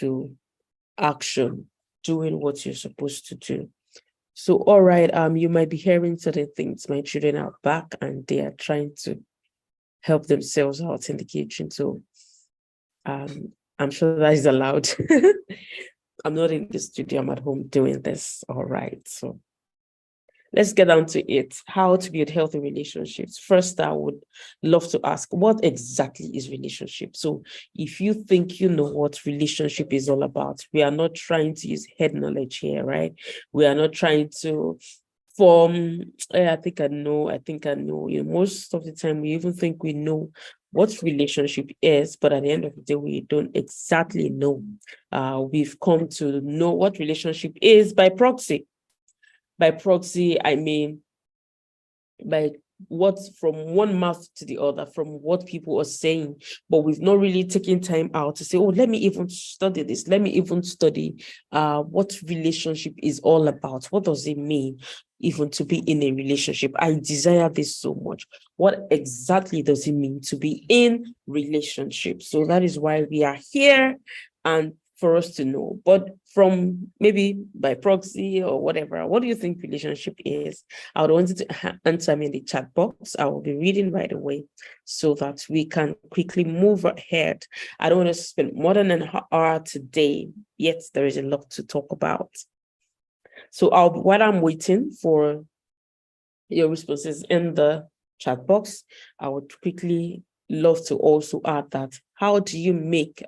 into action, doing what you're supposed to do. So, all right, you might be hearing certain things. My children are back and they are trying to help themselves out in the kitchen. So, I'm sure that is allowed. I'm not in the studio, I'm at home doing this. All right. So let's get down to it. How to build healthy relationships. First, I would love to ask, what exactly is relationship? So if you think you know what relationship is all about, we are not trying to use head knowledge here, right? We are not trying to form, I think I know. You know, most of the time we even think we know what relationship is, but at the end of the day, we don't exactly know. We've come to know what relationship is by proxy. By proxy, I mean by what from one mouth to the other, from what people are saying, but we've not really taken time out to say, oh, let me even study this. Let me even study what relationship is all about. What does it mean even to be in a relationship? I desire this so much. What exactly does it mean to be in relationship? So that is why we are here, and for us to know. But from maybe by proxy or whatever, what do you think relationship is? I would want you to answer me in the chat box. I will be reading right away so that we can quickly move ahead. I don't want to spend more than an hour today, yet there is a lot to talk about. So while I'm waiting for your responses in the chat box, I would quickly love to also add that how do you make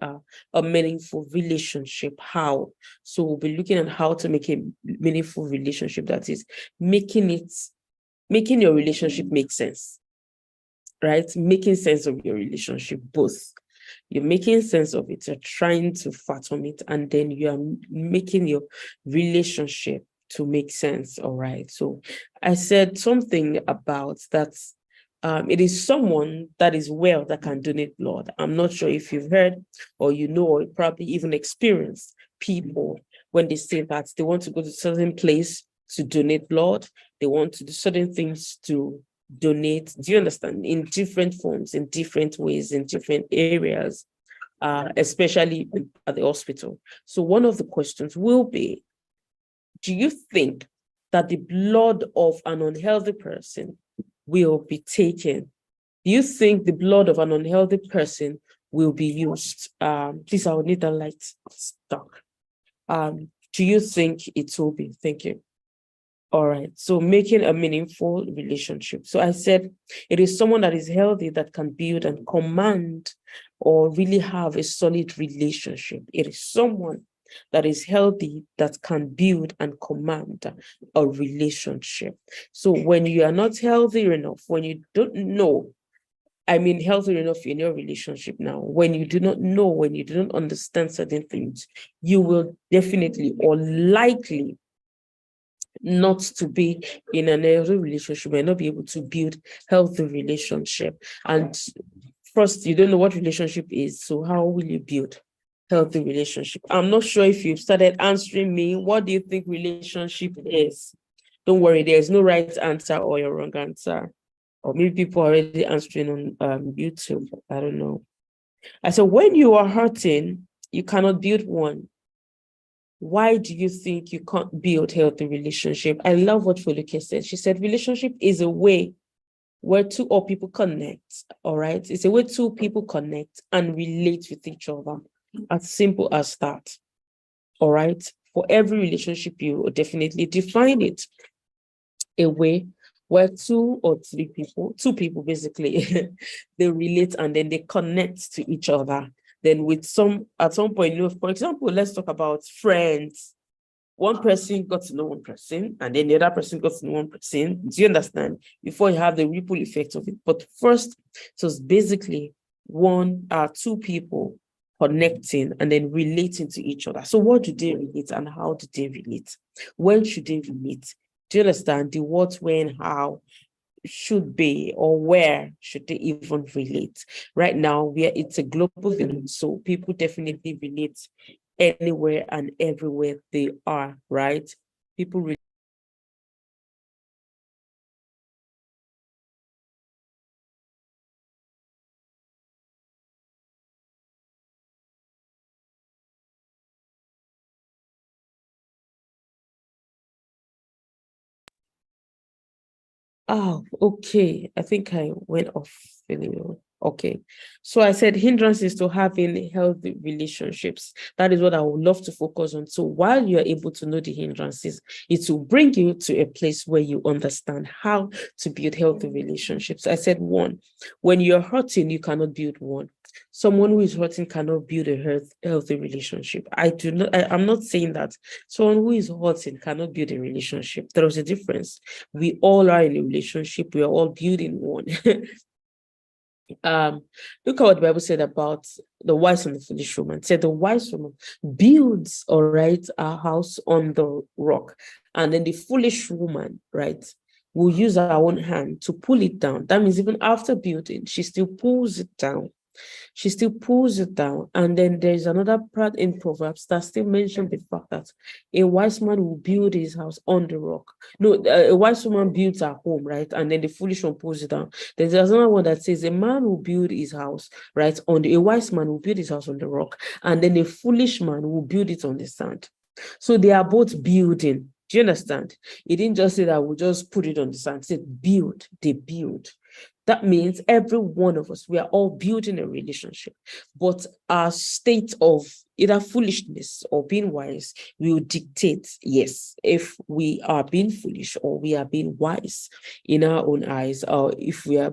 a meaningful relationship? How? So we'll be looking at how to make a meaningful relationship, that is making your relationship make sense, right? Making sense of your relationship, both. You're making sense of it, you're trying to fathom it, and then you are making your relationship to make sense. All right. So I said something about that. It is someone that is well that can donate blood. I'm not sure if you've heard or you know, or probably even experienced people when they say that they want to go to a certain place to donate blood. They want to do certain things to donate. Do you understand? In different forms, in different ways, in different areas, especially at the hospital. So one of the questions will be, do you think that the blood of an unhealthy person will be taken? Do you think the blood of an unhealthy person will be used? Please, I would need that light stuck. Do you think it will be? Thank you. All right. So making a meaningful relationship. So I said it is someone that is healthy that can build and command or really have a solid relationship. It is someone that is healthy that can build and command a relationship. So when you are not healthy enough, when you don't know, I mean, healthy enough in your relationship now, when you do not know, when you do not understand certain things, you will definitely or likely not to be in an healthy relationship and not be able to build healthy relationship. And first, you don't know what relationship is, so how will you build healthy relationship? I'm not sure if you've started answering me. What do you think relationship is? Don't worry, there's no right answer or your wrong answer. Or maybe people are already answering on YouTube. I don't know. I said, when you are hurting, you cannot build one. Why do you think you can't build healthy relationship? I love what Foluke said. She said, relationship is a way where two or people connect, all right? It's a way two people connect and relate with each other. As simple as that, all right? For every relationship, you will definitely define it. A way where two people basically, they relate and then they connect to each other. Then at some point, you know, for example, let's talk about friends. One person got to know one person, and then the other person got to know one person. Do you understand? Before you have the ripple effect of it. But first, so it's basically two people connecting and then relating to each other. So what do they relate and how do they relate? When should they relate? Do you understand? The what, when, how should be, or where should they even relate? Right now, it's a global village, so people definitely relate anywhere and everywhere they are, right? People Oh, okay. I think I went off video. Okay. So I said hindrances to having healthy relationships. That is what I would love to focus on. So while you're able to know the hindrances, it will bring you to a place where you understand how to build healthy relationships. I said one, when you're hurting, you cannot build one. Someone who is hurting cannot build a healthy relationship. I'm not saying that someone who is hurting cannot build a relationship. There is a difference. We all are in a relationship. We are all building one. Look at what the Bible said about the wise and the foolish woman. It said the wise woman builds, all right, a house on the rock, and then the foolish woman, right, will use her own hand to pull it down. That means even after building, she still pulls it down. She still pulls it down. And then there's another part in Proverbs that still mentions the fact that a wise man will build his house on the rock. No, a wise woman builds her home, right? And then the foolish one pulls it down. There's another one that says a man will build his house, right? A wise man will build his house on the rock, and then a foolish man will build it on the sand. So they are both building. Do you understand? He didn't just say that we'll just put it on the sand. He said build, they build. That means every one of us, we are all building a relationship, but our state of either foolishness or being wise will dictate, yes, if we are being foolish or we are being wise in our own eyes, or if we are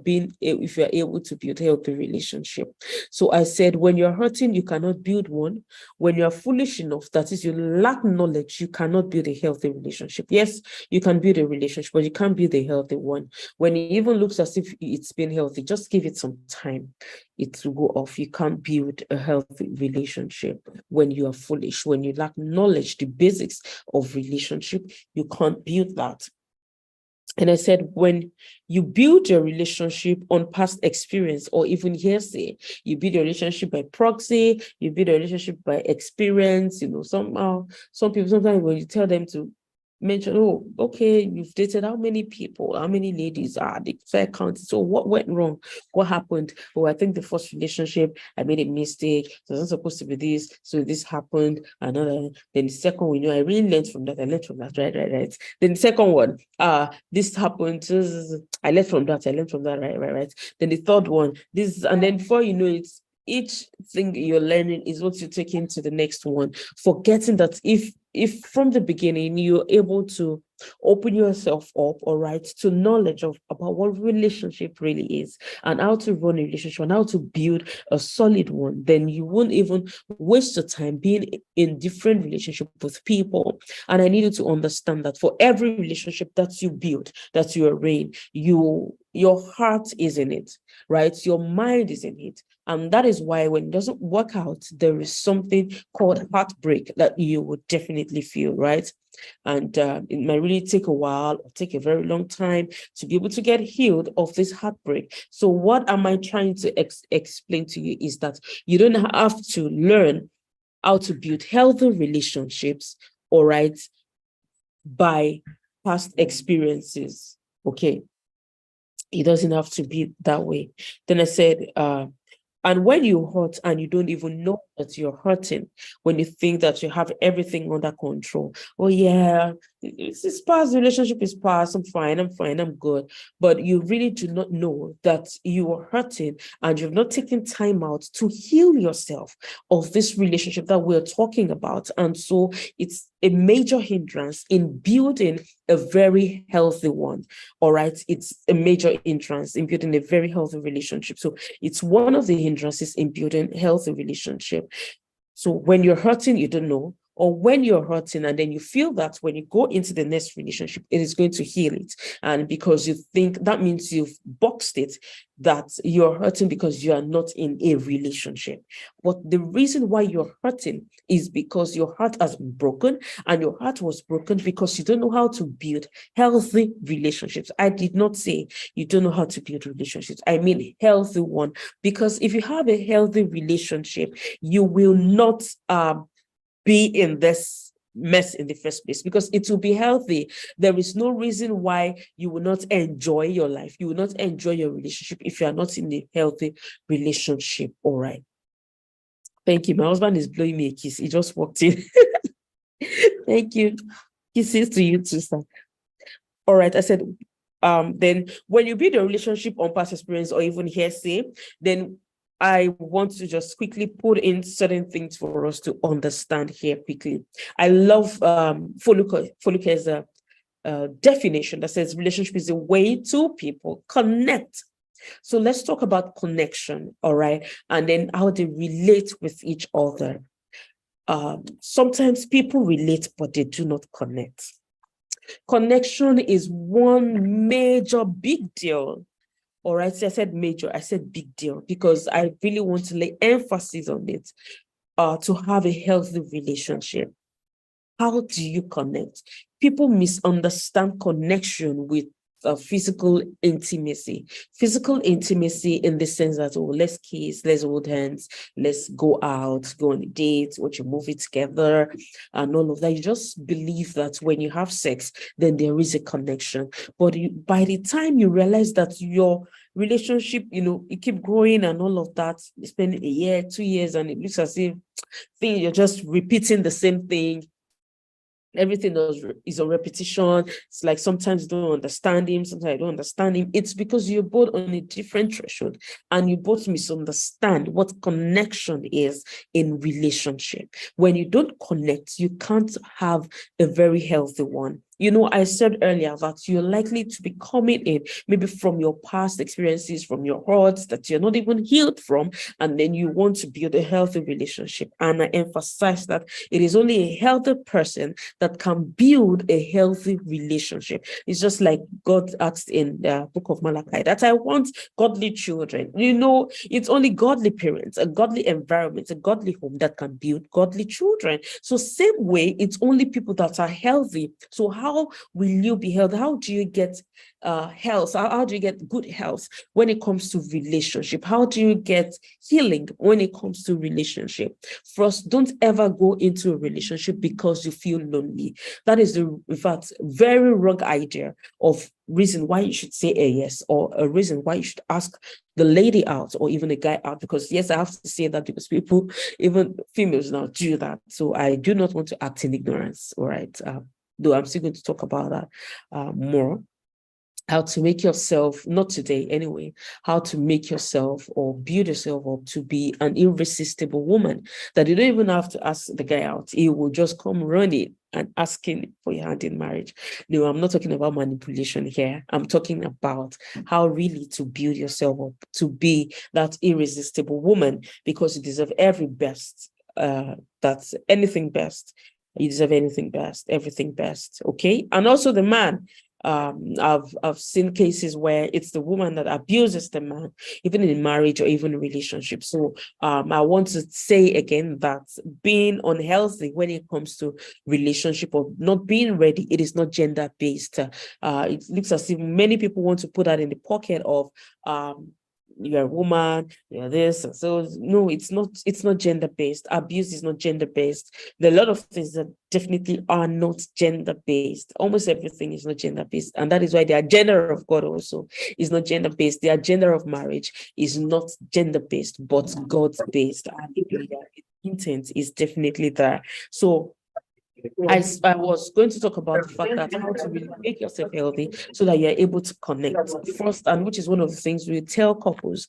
able to build a healthy relationship. So I said, when you're hurting, you cannot build one. When you're foolish enough, that is, you lack knowledge, you cannot build a healthy relationship. Yes, you can build a relationship, but you can't build a healthy one. When it even looks as if it's been healthy, just give it some time. It will go off. You can't build a healthy relationship when you are foolish, when you lack knowledge, the basics of relationship, you can't build that. And I said, when you build your relationship on past experience or even hearsay, you build a relationship by proxy, you build a relationship by experience, somehow, some people, sometimes when you tell them to mention, oh, okay, you've dated how many people, how many ladies are the fair count? So what went wrong? What happened? Oh, I think the first relationship, I made a mistake. It wasn't supposed to be this. So this happened. Another, then the second one, I really learned from that. I learned from that. Right. Then the second one, this happened. I learned from that. Right. Then the third one, this, and then before you know it, each thing you're learning is what you take into the next one, forgetting that if from the beginning you're able to open yourself up, all right, to knowledge about what relationship really is and how to run a relationship and how to build a solid one, then you won't even waste your time being in different relationships with people. And I needed to understand that for every relationship that you build, that you are in, your heart is in it, right? Your mind is in it. And that is why when it doesn't work out, there is something called heartbreak that you would definitely feel, right? And it might really take a while or take a very long time to be able to get healed of this heartbreak. So what am I trying to explain to you is that you don't have to learn how to build healthy relationships, all right, by past experiences, okay? It doesn't have to be that way. Then I said, and when you hurt and you don't even know that you're hurting, when you think that you have everything under control, oh yeah, it's past, the relationship is past, I'm fine, I'm good. But you really do not know that you are hurting and you've not taken time out to heal yourself of this relationship that we're talking about. And so it's a major hindrance in building a very healthy one. All right, it's a major hindrance in building a very healthy relationship. So it's one of the hindrances in building a healthy relationship. So when you're hurting, you don't know, or when you're hurting and then you feel that when you go into the next relationship, it is going to heal it. And because you think that means you've boxed it, that you're hurting because you are not in a relationship. But the reason why you're hurting is because your heart has been broken, and your heart was broken because you don't know how to build healthy relationships. I did not say you don't know how to build relationships. I mean healthy one, because if you have a healthy relationship, you will not be in this mess in the first place, because it will be healthy. There is no reason why you will not enjoy your life. You will not enjoy your relationship if you are not in a healthy relationship. All right. Thank you. My husband is blowing me a kiss. He just walked in. Thank you. Kisses to you too, sir. All right. I said, then when you build a relationship on past experience or even hearsay, then I want to just quickly put in certain things for us to understand here quickly. I love Foluke's definition that says relationship is a way two people connect. So let's talk about connection, all right? And then how they relate with each other. Sometimes people relate, but they do not connect. Connection is one major big deal. All right, so I said major, I said big deal, because I really want to lay emphasis on it to have a healthy relationship. How do you connect? People misunderstand connection with physical intimacy. Physical intimacy in the sense that, oh, let's kiss, let's hold hands, let's go out, go on a date, watch a movie together, and all of that. You just believe that when you have sex, then there is a connection. But by the time you realize that your relationship, it keep growing and all of that, you spend a year, 2 years, and it looks as if you're just repeating the same thing. Everything is a repetition. It's like sometimes you don't understand him, sometimes I don't understand him. It's because you're both on a different threshold and you both misunderstand what connection is in relationship. When you don't connect, you can't have a very healthy one. I said earlier that you're likely to be coming in maybe from your past experiences, from your hurts that you're not even healed from, and then you want to build a healthy relationship. And I emphasize that it is only a healthy person that can build a healthy relationship. It's just like God asked in the book of Malachi that I want godly children. It's only godly parents, a godly environment, a godly home that can build godly children. So same way, it's only people that are healthy. So how will you be healthy? How do you get health? How do you get good health when it comes to relationship? How do you get healing when it comes to relationship? First, don't ever go into a relationship because you feel lonely. That is in fact, very wrong idea of reason why you should say a yes, or a reason why you should ask the lady out or even a guy out. Because yes, I have to say that because people, even females now, do that. So I do not want to act in ignorance. All right. Though I'm still going to talk about that more. How to make yourself, not today anyway, how to make yourself or build yourself up to be an irresistible woman, that you don't even have to ask the guy out. He will just come running and asking for your hand in marriage. No, I'm not talking about manipulation here. I'm talking about how really to build yourself up to be that irresistible woman, because you deserve every best. That's anything best. You deserve anything best, everything best. Okay. And also the man. I've seen cases where it's the woman that abuses the man, even in marriage or even in relationship. So I want to say again that being unhealthy when it comes to relationship or not being ready, it is not gender based. It looks as if many people want to put that in the pocket of you're a woman, you're this. So no, it's not gender-based. Abuse is not gender-based. There are a lot of things that definitely are not gender-based. Almost everything is not gender-based. And that is why the agenda of God also is not gender-based. The agenda of marriage is not gender-based, but God's-based. And the intent is definitely there. So I was going to talk about the fact that how to really make yourself healthy so that you're able to connect first, and which is one of the things we tell couples,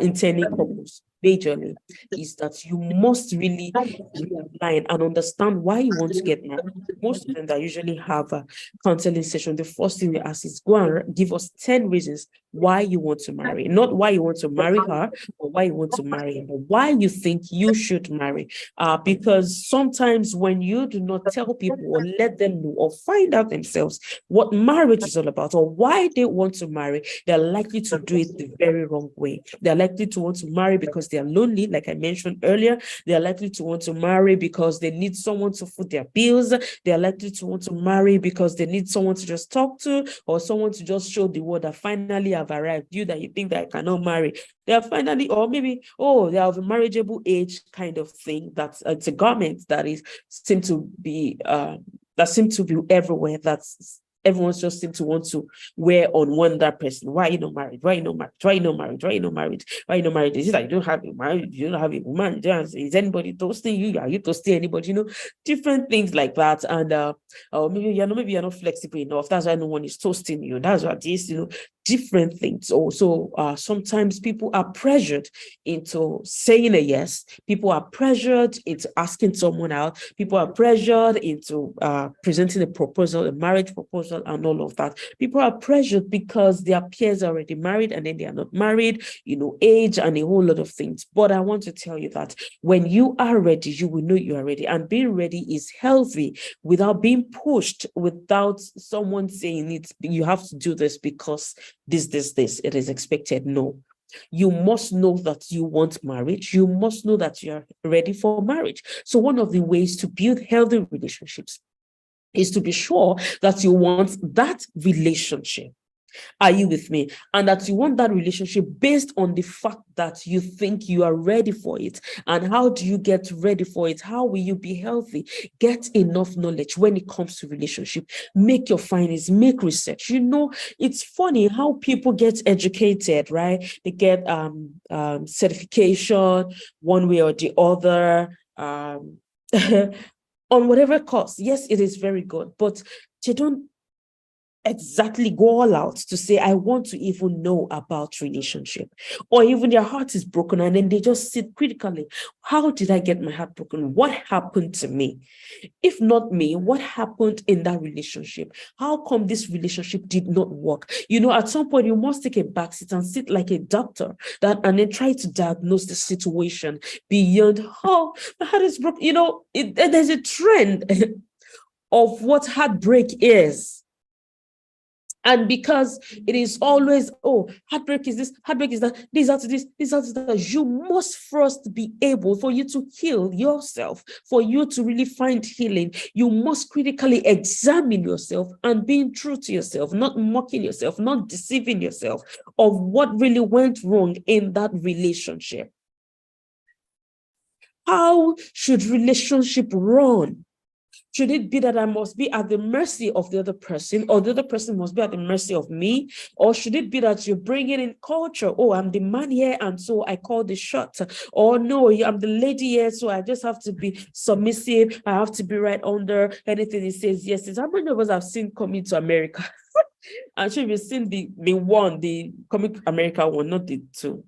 intending couples majorly, is that you must really realign and understand why you want to get married. Most of them that usually have a counseling session, the first thing we ask is go and give us 10 reasons why you want to marry, not why you want to marry her or why you want to marry him, but why you think you should marry. Because sometimes when you do not tell people or let them know or find out themselves what marriage is all about or why they want to marry, they're likely to do it the very wrong way. They're likely to want to marry because they're lonely, like I mentioned earlier. They're likely to want to marry because they need someone to foot their bills. They're likely to want to marry because they need someone to just talk to or someone to just show the world that finally I've arrived. You that you think that I cannot marry. They are finally, or maybe, they are of a marriageable age kind of thing. That's it's a garment that seem to be everywhere. That's everyone's just seem to want to wear on one that person. Why are you not married? Why are you not married? Why are you not married? Why are you not married? Why are you not married? Is it like you don't have a marriage? You don't have a woman? Is anybody toasting you? Are you toasting anybody? You know, different things like that. And maybe you're not flexible enough. That's why no one is toasting you. That's what this, you know, different things. Also, sometimes people are pressured into saying a yes. People are pressured into asking someone out. People are pressured into presenting a proposal, a marriage proposal, and all of that. People are pressured because their peers are already married and then they are not married, you know, age and a whole lot of things. But I want to tell you that when you are ready, you will know you are ready. And being ready is healthy without being pushed, without someone saying it, you have to do this because this, it is expected. No. You must know that you want marriage. You must know that you are ready for marriage. So one of the ways to build healthy relationships is to be sure that you want that relationship. Are you with me? And that you want that relationship based on the fact that you think you are ready for it. And how do you get ready for it? How will you be healthy? Get enough knowledge when it comes to relationship. Make your findings, make research. You know, it's funny how people get educated, right? They get certification one way or the other, on whatever course. Yes, it is very good, but they don't exactly go all out to say, I want to even know about relationship. Or even their heart is broken and then they just sit critically. How did I get my heart broken? What happened to me? If not me, what happened in that relationship? How come this relationship did not work? You know, at some point you must take a backseat and sit like a doctor and then try to diagnose the situation beyond, oh, my heart is broken. You know, there's a trend of what heartbreak is. And because it is always, oh, heartbreak is this, heartbreak is that, this out to this out to that, you must first be able, for you to heal yourself, for you to really find healing, you must critically examine yourself and being true to yourself, not mocking yourself, not deceiving yourself of what really went wrong in that relationship. How should relationship run? Should it be that I must be at the mercy of the other person, or the other person must be at the mercy of me? Or should it be that you're bringing in culture? Oh, I'm the man here, and so I call the shot. Or no, I'm the lady here, so I just have to be submissive. I have to be right under anything he says. Yes, it's how many of us have seen Coming to America? I'm sure you've seen the Coming to America one, not the two.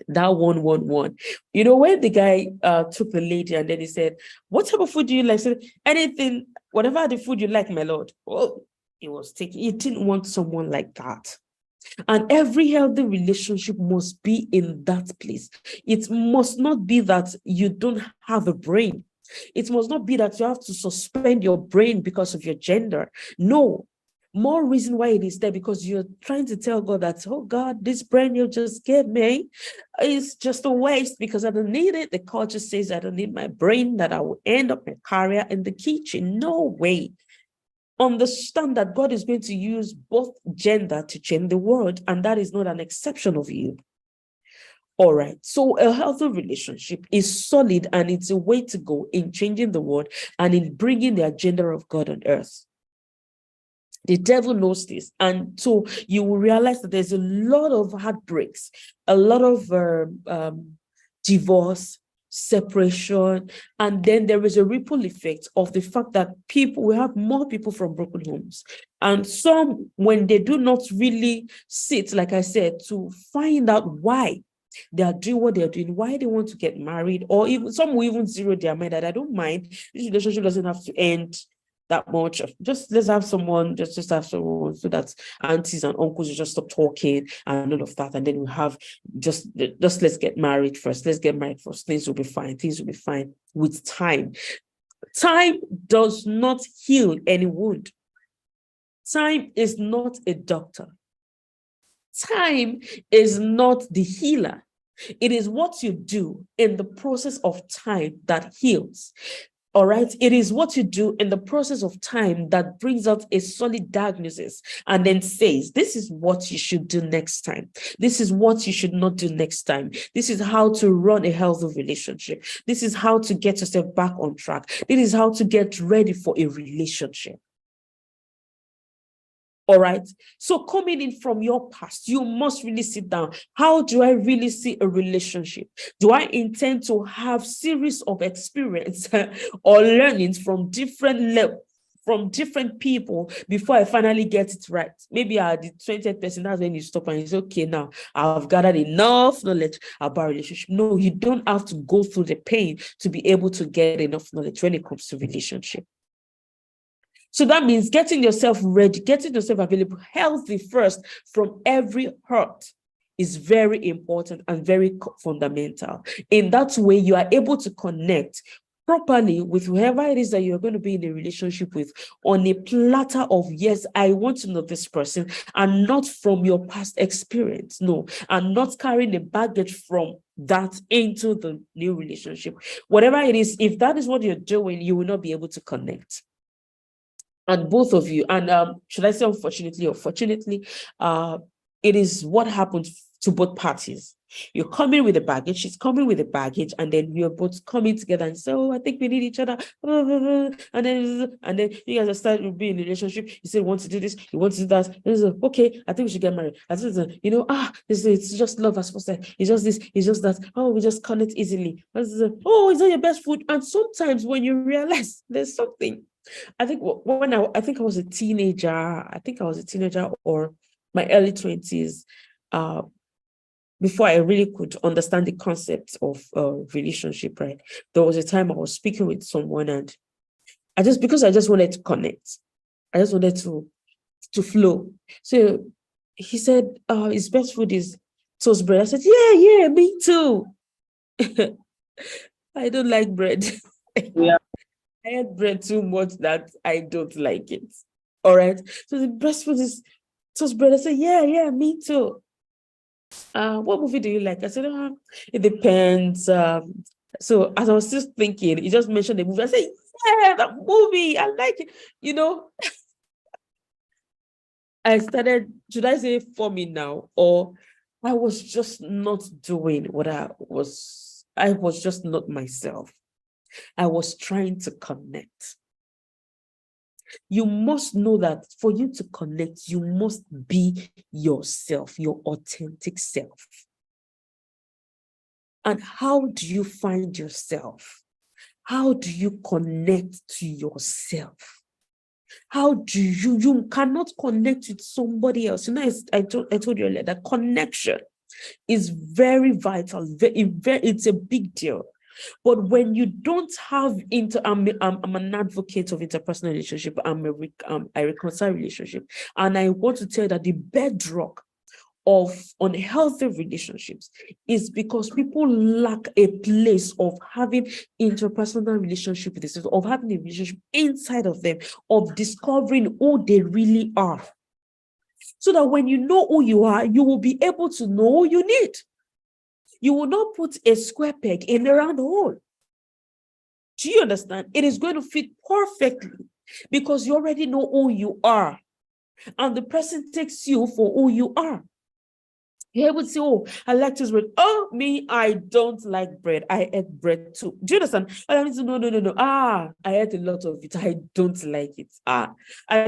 That one. You know, when the guy took the lady and then he said, what type of food do you like? Said, anything, whatever the food you like, my lord. Well, he didn't want someone like that. And every healthy relationship must be in that place. It must not be that you don't have a brain. It must not be that you have to suspend your brain because of your gender. No. More reason why it is there, because you're trying to tell God that, oh God, this brain you just gave me is just a waste because I don't need it. The culture says I don't need my brain, that I will end up my career in the kitchen. No way. Understand that God is going to use both gender to change the world, and that is not an exception of you. All right. So a healthy relationship is solid, and it's a way to go in changing the world and in bringing the agenda of God on earth. The devil knows this. And so you will realize that there's a lot of heartbreaks, a lot of divorce, separation, and then there is a ripple effect of the fact that we have more people from broken homes. And some, when they do not really sit, like I said, to find out why they are doing what they're doing, why they want to get married, or even some will even zero their mind that I don't mind, this relationship doesn't have to end that much. Just let's have someone, just have someone, so that aunties and uncles will just stop talking and all of that, and then we have just let's get married first. Let's get married first. Things will be fine. Things will be fine with time. Time does not heal any wound. Time is not a doctor. Time is not the healer. It is what you do in the process of time that heals. All right. It is what you do in the process of time that brings out a solid diagnosis and then says, this is what you should do next time. This is what you should not do next time. This is how to run a healthy relationship. This is how to get yourself back on track. This is how to get ready for a relationship. All right. So coming in from your past, you must really sit down. How do I really see a relationship? Do I intend to have series of experience or learnings from different levels, from different people before I finally get it right? Maybe at the 20th person, that's when you stop and you say, okay, now I've gathered enough knowledge about relationship. No, you don't have to go through the pain to be able to get enough knowledge when it comes to relationship. So that means getting yourself ready, getting yourself available, healthy first from every hurt is very important and very fundamental. In that way, you are able to connect properly with whoever it is that you're going to be in a relationship with on a platter of, yes, I want to know this person, and not from your past experience. No, and not carrying the baggage from that into the new relationship. Whatever it is, if that is what you're doing, you will not be able to connect. And both of you, and should I say unfortunately or fortunately, it is what happens to both parties. You're coming with a baggage, she's coming with a baggage, and then you're both coming together and say, oh, I think we need each other. And then you guys are starting to be in a relationship. You say, you want to do this, you want to do that. This is, okay, I think we should get married. It's just love as first sight. It's just this, it's just that. Oh, we just connect easily. Oh, is that your best food? And sometimes when you realize there's something, I think when I was a teenager, or my early 20s, before I really could understand the concept of relationship, right? There was a time I was speaking with someone, and because I just wanted to connect, I just wanted to flow. So he said, his best food is toast bread. I said, yeah, me too. I don't like bread. Yeah. I had bread too much that I don't like it. All right. So the best food is toast bread. I said, yeah, me too. What movie do you like? I said, it depends. So as I was just thinking, he just mentioned the movie. I said, yeah, that movie, I like it. I started, should I say for me now, or I was just not doing what I was just not myself. I was trying to connect. You must know that for you to connect, you must be yourself, your authentic self. And how do you find yourself? How do you connect to yourself? How do you cannot connect with somebody else? I told you earlier that connection is very vital. It's a big deal. But when you don't have I'm an advocate of interpersonal relationship. I reconcile relationship, and I want to tell you that the bedrock of unhealthy relationships is because people lack a place of having interpersonal relationship with themselves, of having a relationship inside of them, of discovering who they really are. So that when you know who you are, you will be able to know who you need. You will not put a square peg in a round hole. Do you understand? It is going to fit perfectly because you already know who you are, and the person takes you for who you are. You're able to say, oh, I like this bread. Oh, me, I don't like bread. I ate bread too. Do you understand? I mean, no. I ate a lot of it. I don't like it. I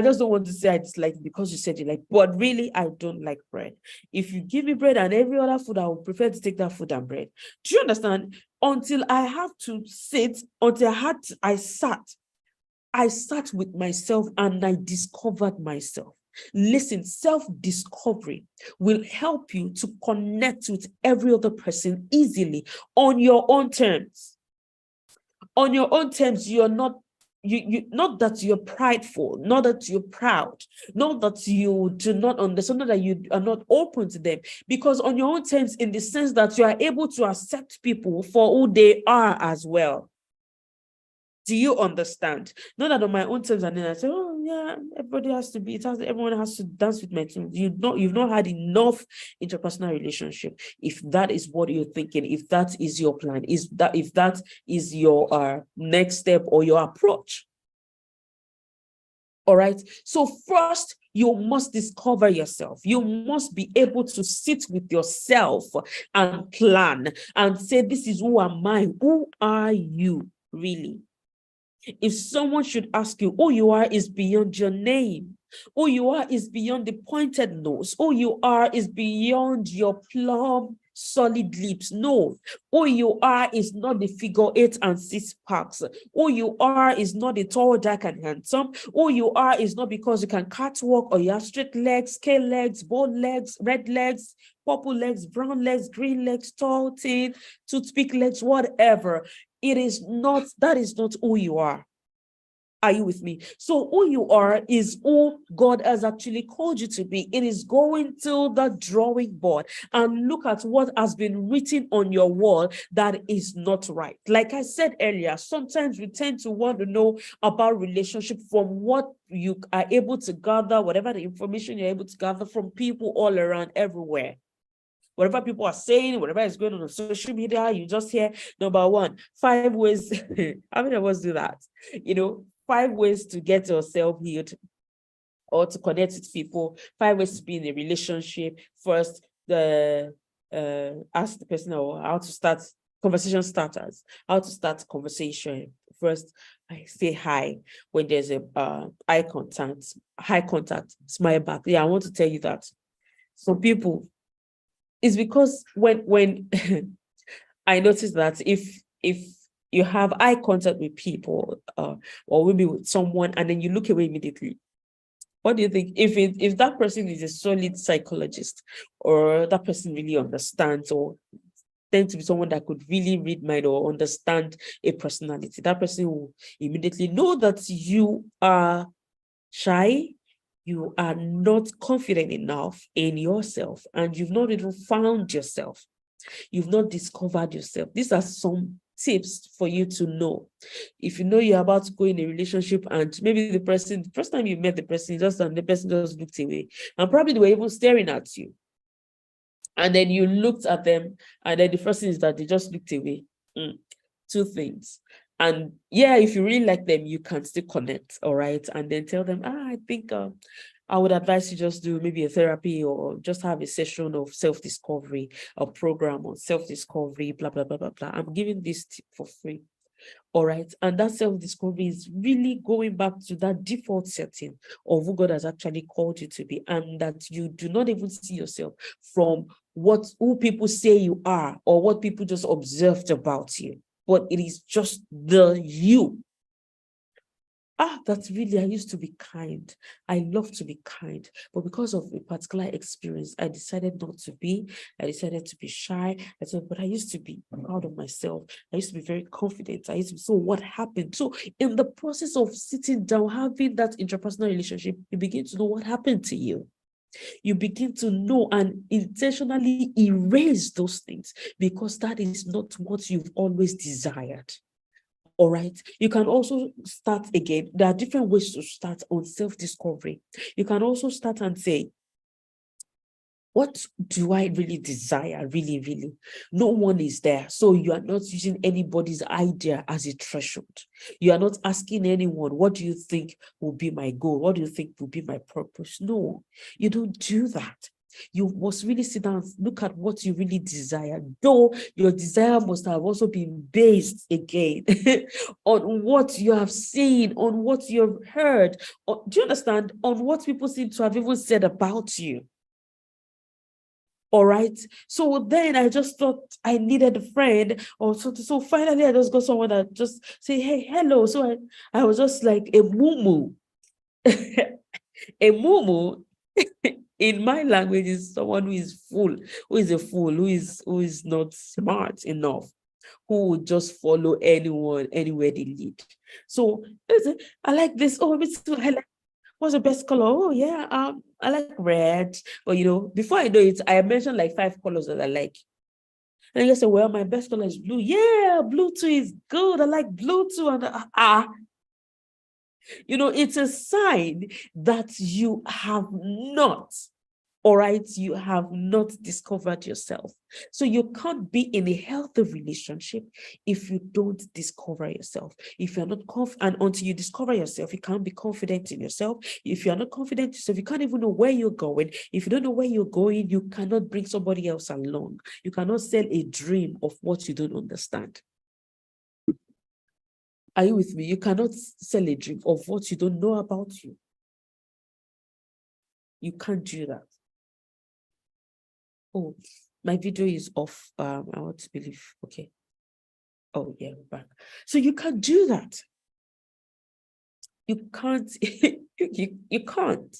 just don't want to say I dislike it because you said you like, but really, I don't like bread. If you give me bread and every other food, I would prefer to take that food and bread. Do you understand? Until I have to sit, I sat with myself and I discovered myself. Listen, self-discovery will help you to connect with every other person easily on your own terms. On your own terms, you're not not that you're prideful, not that you're proud, not that you do not understand, not that you are not open to them, because on your own terms, in the sense that you are able to accept people for who they are as well. Do you understand? Not that on my own terms, and then I say, oh yeah, everybody has to be, everyone has to dance with my team. You've not had enough interpersonal relationship. If that is what you're thinking, if that is your plan, if that is your next step or your approach. All right. So first, you must discover yourself. You must be able to sit with yourself and plan and say, this is who am I? Who are you really? If someone should ask you who you are is beyond your name. Who you are is beyond the pointed nose. Who you are is beyond your plumb solid lips. No, who you are is not the figure 8 and 6 packs. Who you are is not the tall, dark, and handsome. Who you are is not because you can catwalk or you have straight legs, scale legs, bold legs, red legs, purple legs, brown legs, green legs, tall, thin, toothpick legs, whatever. It is not, that is not who you are. Are you with me? So who you are is who God has actually called you to be. It is going to the drawing board and look at what has been written on your wall that is not right. Like I said earlier, sometimes we tend to want to know about relationship from what you are able to gather, whatever the information you're able to gather from people all around everywhere. Whatever people are saying, whatever is going on social media, you just hear, number 1, 5 ways. How many of us do that? 5 ways to get yourself healed or to connect with people, 5 ways to be in a relationship. First, ask the person how to start conversation starters, how to start conversation. First, I say hi when there's a eye contact, smile back. Yeah, I want to tell you that some people, it's because when I noticed that if you have eye contact with people or maybe with someone and then you look away immediately, what do you think? If that person is a solid psychologist or that person really understands or tends to be someone that could really read mind or understand a personality, that person will immediately know that you are shy, you are not confident enough in yourself, and you've not even found yourself. You've not discovered yourself. These are some tips for you to know. If you know you're about to go in a relationship and maybe the first time you met the person, the person just looked away, and probably they were even staring at you. And then you looked at them, and then the first thing is that they just looked away. 2 things. And yeah, if you really like them, you can still connect, all right? And then tell them, I think I would advise you just do maybe a therapy or just have a session of self-discovery, a program on self-discovery, blah, blah, blah, blah, blah. I'm giving this tip for free. All right. And that self-discovery is really going back to that default setting of who God has actually called you to be, and that you do not even see yourself from who people say you are or what people just observed about you, but it is just the you. That's really, I used to be kind. I love to be kind, but because of a particular experience, I decided not to be. I decided to be shy. But I used to be proud of myself. I used to be very confident. So what happened? So in the process of sitting down, having that interpersonal relationship, you begin to know what happened to you. You begin to know and intentionally erase those things because that is not what you've always desired. All right. You can also start again. There are different ways to start on self-discovery. You can also start and say, what do I really desire? Really, really? No one is there. So you are not using anybody's idea as a threshold. You are not asking anyone, what do you think will be my goal? What do you think will be my purpose? No, you don't do that. You must really sit down and look at what you really desire, though your desire must have also been based again on what you have seen, on what you have heard. Do you understand? On what people seem to have even said about you. All right. So then I just thought I needed a friend or something. So finally I just got someone that just say, hey, hello. So I was just like a mumu. A mumu in my language is someone who is a fool, who is not smart enough, who would just follow anyone, anywhere they lead. So I like this. Oh, I like, what's the best color? Oh yeah, I like red. But before I know it, I mentioned like 5 colors that I like. And you say, well, my best color is blue. Yeah, blue too is good. I like blue too. And it's a sign that you have not. All right, you have not discovered yourself. So you can't be in a healthy relationship if you don't discover yourself. If you're not confident, and until you discover yourself, you can't be confident in yourself. If you're not confident in yourself, you can't even know where you're going. If you don't know where you're going, you cannot bring somebody else along. You cannot sell a dream of what you don't understand. Are you with me? You cannot sell a dream of what you don't know about you. You can't do that. Oh, my video is off. I want to believe. Okay. Oh, yeah, we're back. So you can't do that. You can't. you can't.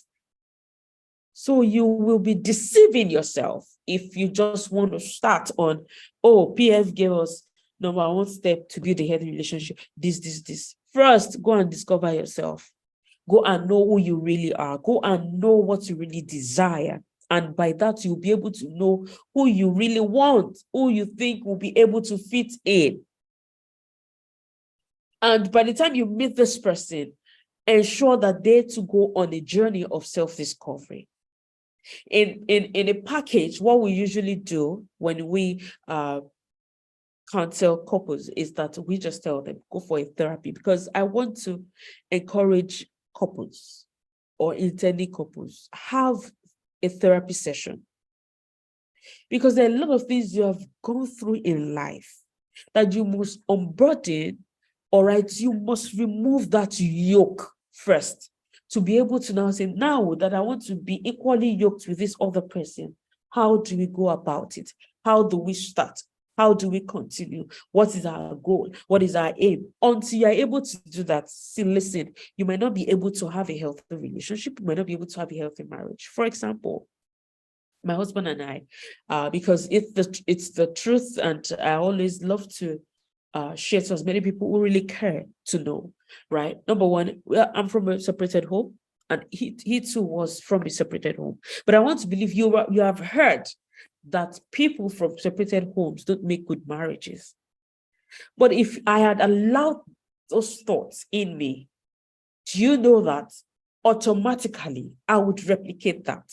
So you will be deceiving yourself if you just want to start on, oh, PF gave us number one step to build a healthy relationship. This. First, go and discover yourself. Go and know who you really are. Go and know what you really desire. And by that, you'll be able to know who you really want, who you think will be able to fit in. And by the time you meet this person, ensure that they to go on a journey of self-discovery. In a package, what we usually do when we counsel couples is that we just tell them, go for a therapy, because I want to encourage couples or intending couples, have a therapy session. Because there are a lot of things you have gone through in life that you must unburden, all right? You must remove that yoke first to be able to now say, now that I want to be equally yoked with this other person, how do we go about it? How do we start? How do we continue? What is our goal? What is our aim? Until you're able to do that, see, listen, you might not be able to have a healthy relationship. You might not be able to have a healthy marriage. For example, my husband and I, because it's the truth, and I always love to share to as many people who really care to know, right? Number one, I'm from a separated home, and he too was from a separated home. But I want to believe you have heard that people from separated homes don't make good marriages. But if I had allowed those thoughts in me, do you know that automatically I would replicate that?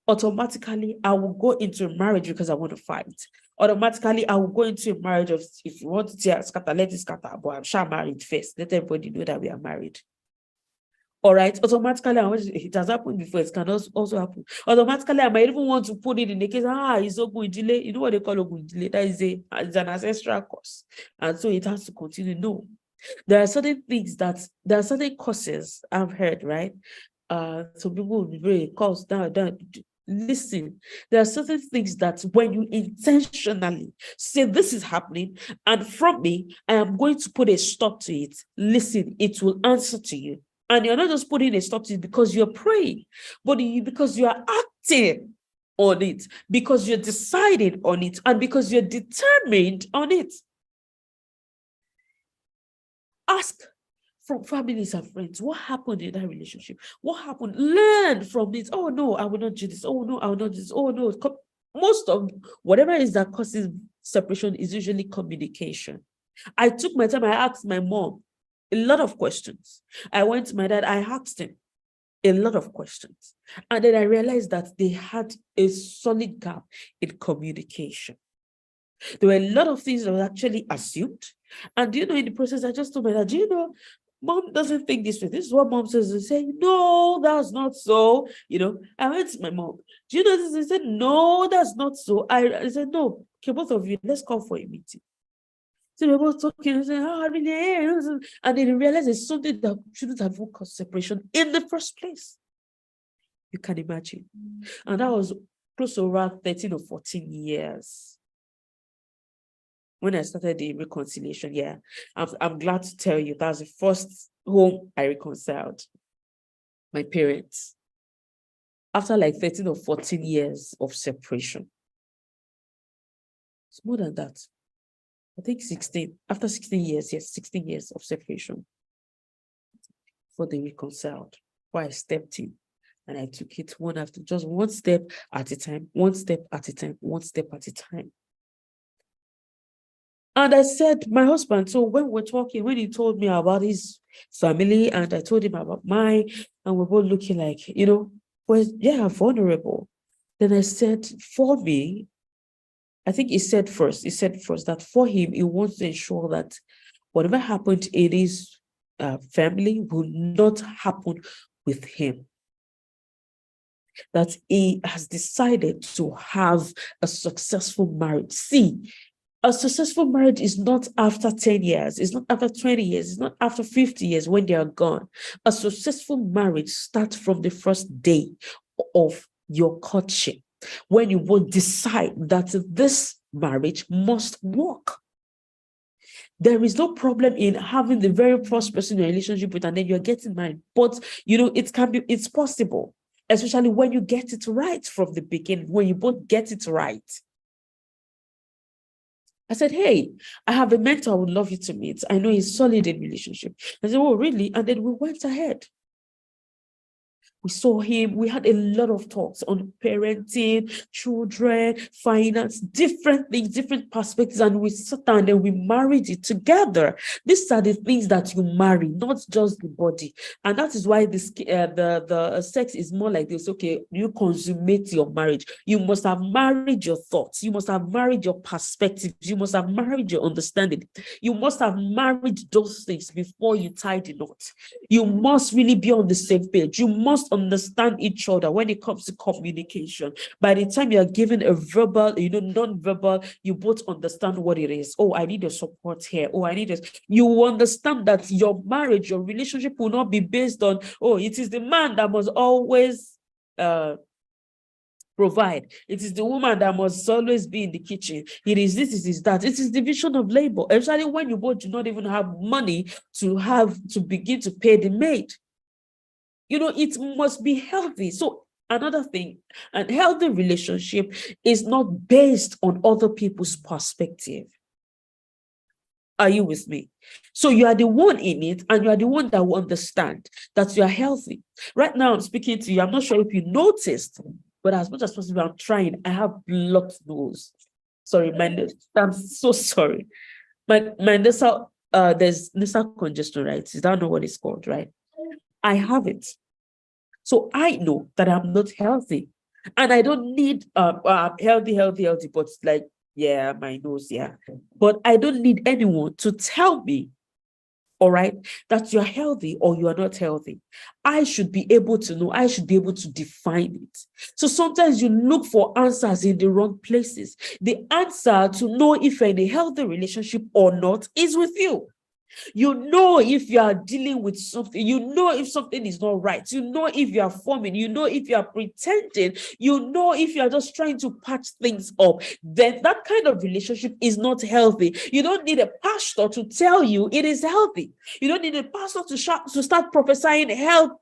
Automatically I will go into a marriage because I want to fight. Automatically I will go into a marriage of, if you want to say scatter, let it scatter, but I'm sure married first. Let everybody know that we are married. All right, automatically, it has happened before, it can also happen. Automatically, I might even want to put it in the case, it's Ogun delay. You know what they call Ogun delay? That is it's an ancestral cause. And so it has to continue. No. There are certain things there are certain causes I've heard, right? Some people will be very cause down. Listen, there are certain things that when you intentionally say this is happening, and from me, I am going to put a stop to it. Listen, it will answer to you. And you're not just putting a stop to it because you're praying, but because you are acting on it, because you're deciding on it, and because you're determined on it. Ask from families and friends, what happened in that relationship? What happened? Learn from it. Oh, no, I will not do this. Oh, no, I will not do this. Oh, no. Most of whatever is that causes separation is usually communication. I took my time. I asked my mom a lot of questions. I went to my dad. I asked him a lot of questions. And then I realized that they had a solid gap in communication. There were a lot of things that were actually assumed. And in the process, I just told my dad, mom doesn't think this way. This is what mom says. They say, no, that's not so. I went to my mom. Do you know this? They said, no, that's not so. I said, no, okay, both of you, let's come for a meeting. So we were both talking and saying, I really, and then realized it's something that shouldn't have caused separation in the first place. You can imagine. And that was close to around 13 or 14 years. When I started the reconciliation, yeah, I'm glad to tell you that was the first home I reconciled. My parents. After like 13 or 14 years of separation. It's more than that. I think 16. After 16 years, yes, 16 years of separation. Before they reconciled. Before I stepped in. And I took it one after, just one step at a time, one step at a time, one step at a time. And I said, my husband, so when we're talking, when he told me about his family and I told him about mine, and we're both looking like, vulnerable. Then I said, for me, I think he said first that for him, he wants to ensure that whatever happened in his family will not happen with him. That he has decided to have a successful marriage. See, a successful marriage is not after 10 years. It's not after 20 years. It's not after 50 years when they are gone. A successful marriage starts from the first day of your courtship, when you both decide that this marriage must work. There is no problem in having the very first person you're in a relationship with and then you're getting married. But, it's possible, especially when you get it right from the beginning, when you both get it right. I said, hey, I have a mentor I would love you to meet. I know he's solid in relationship. I said, oh, really? And then we went ahead. We saw him. We had a lot of talks on parenting, children, finance, different things, different perspectives. And we sat down and we married it together. These are the things that you marry, not just the body. And that is why the sex is more like this. Okay, you consummate your marriage. You must have married your thoughts. You must have married your perspectives. You must have married your understanding. You must have married those things before you tie the knot. You must really be on the same page. You must understand each other when it comes to communication. By the time you're given a verbal, non-verbal, you both understand what it is. Oh, I need your support here. Oh, I need this. You understand that your marriage, your relationship will not be based on, oh, it is the man that must always provide. It is the woman that must always be in the kitchen. It is this, it is that. It is division of labor, especially when you both do not even have money to begin to pay the maid. It must be healthy. So another thing, a healthy relationship is not based on other people's perspective. Are you with me? So you are the one in it, and you are the one that will understand that you are healthy. Right now, I'm speaking to you. I'm not sure if you noticed, but as much as possible, I'm trying. I have blocked nose. Sorry, I'm so sorry. My nasal, there's nasal congestion, right? Is that not what it's called, right? I have it. So I know that I'm not healthy. And I don't need healthy, but like, yeah, my nose, yeah. But I don't need anyone to tell me, all right, that you're healthy or you are not healthy. I should be able to know. I should be able to define it. So sometimes you look for answers in the wrong places. The answer to know if you're in a healthy relationship or not is with you. You know if you are dealing with something, you know if something is not right, you know if you are forming, you know if you are pretending, you know if you are just trying to patch things up, then that kind of relationship is not healthy. You don't need a pastor to tell you it is healthy. You don't need a pastor to start prophesying health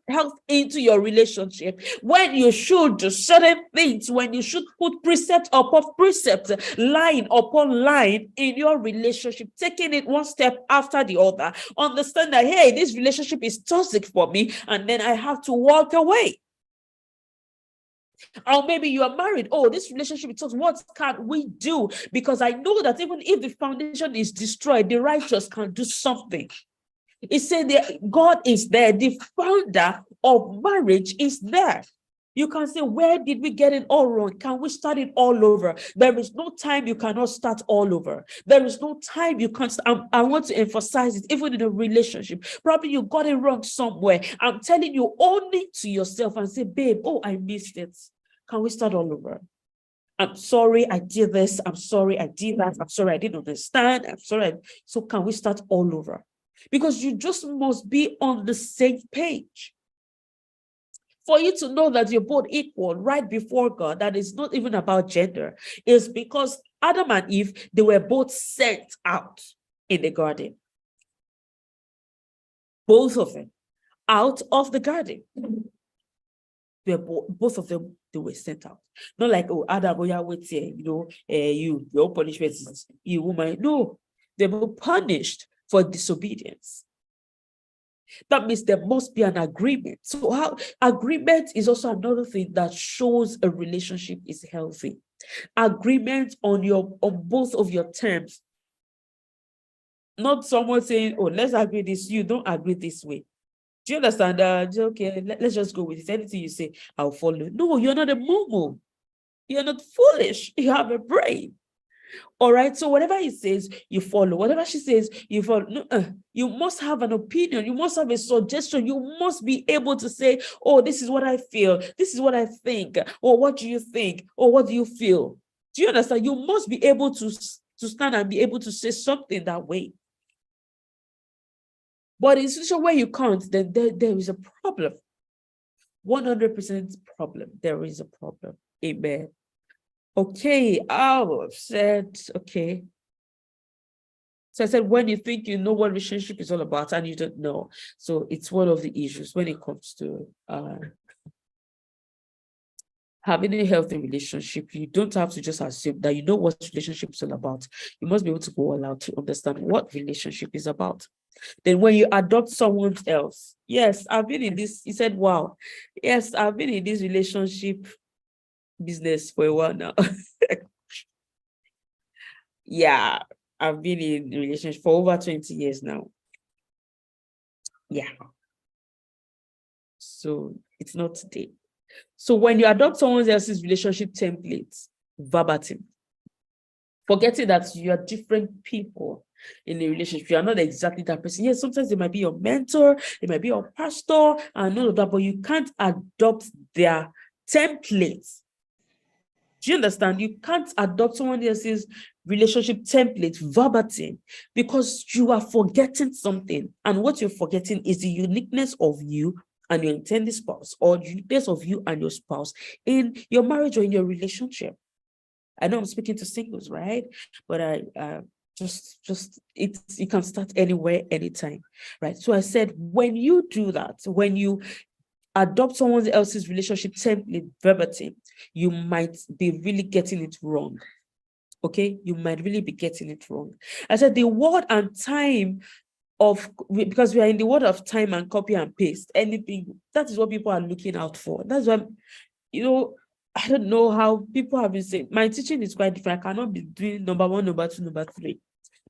into your relationship when you should do certain things, when you should put precept upon precept, line upon line in your relationship, taking it one step after the other. Understand that, hey, this relationship is toxic for me, and then I have to walk away. Or maybe you are married. Oh, this relationship is toxic. What can we do? Because I know that even if the foundation is destroyed, the righteous can do something. It said that God is there. The founder of marriage is there. You can say, where did we get it all wrong? Can we start it all over? There is no time you cannot start all over. There is no time you can't. I want to emphasize it, even in a relationship. Probably you got it wrong somewhere. I'm telling you, own it to yourself and say, babe, oh, I missed it. Can we start all over? I'm sorry I did this. I'm sorry I did that. I'm sorry I didn't understand. I'm sorry. So can we start all over? Because you just must be on the same page. For you to know that you're both equal right before God, that is not even about gender, is because Adam and Eve, they were both sent out in the garden. Both of them out of the garden. Both of them, they were sent out. Not like, oh, Adam, oh, yeah, wait here, your punishment is you, woman. No, they were punished for disobedience. That means there must be an agreement. So how agreement is also another thing that shows a relationship is healthy. Agreement on both of your terms. Not someone saying, oh, let's agree this. You don't agree this way. Do you understand? Okay, let's just go with it. Anything you say, I'll follow. No, you're not a mumu. You're not foolish. You have a brain. All right. So whatever he says, you follow. Whatever she says, you follow. No, you must have an opinion. You must have a suggestion. You must be able to say, oh, this is what I feel. This is what I think. Or what do you think? Or what do you feel? Do you understand? You must be able to stand and be able to say something that way. But in such a way you can't, then there is a problem. 100% problem. There is a problem. Amen. Okay, I've said, okay. So I said, when you think you know what relationship is all about and you don't know. So it's one of the issues when it comes to having a healthy relationship. You don't have to just assume that you know what relationship is all about. You must be able to go all out to understand what relationship is about. Then when you adopt someone else, yes, I've been in this, he said, wow, yes, I've been in this relationship business for a while now. Yeah, I've been in a relationship for over 20 years now. Yeah. So it's not today. So when you adopt someone else's relationship templates, verbatim, forgetting that you are different people in a relationship, you are not exactly that person. Yes, sometimes they might be your mentor, they might be your pastor, and all of that, but you can't adopt their templates. Do you understand? You can't adopt someone else's relationship template verbatim because you are forgetting something. And what you're forgetting is the uniqueness of you and your intended spouse, or the uniqueness of you and your spouse in your marriage or in your relationship. I know I'm speaking to singles, right? But I just it's, you can start anywhere, anytime, right? So I said, when you do that, when you adopt someone else's relationship template verbatim, you might be really getting it wrong. Okay, you might really be getting it wrong. I said the word and time of, because we are in the world of time and copy and paste, anything, that is what people are looking out for. That's why, you know, I don't know how people have been saying my teaching is quite different. I cannot be doing number one, number two, number three,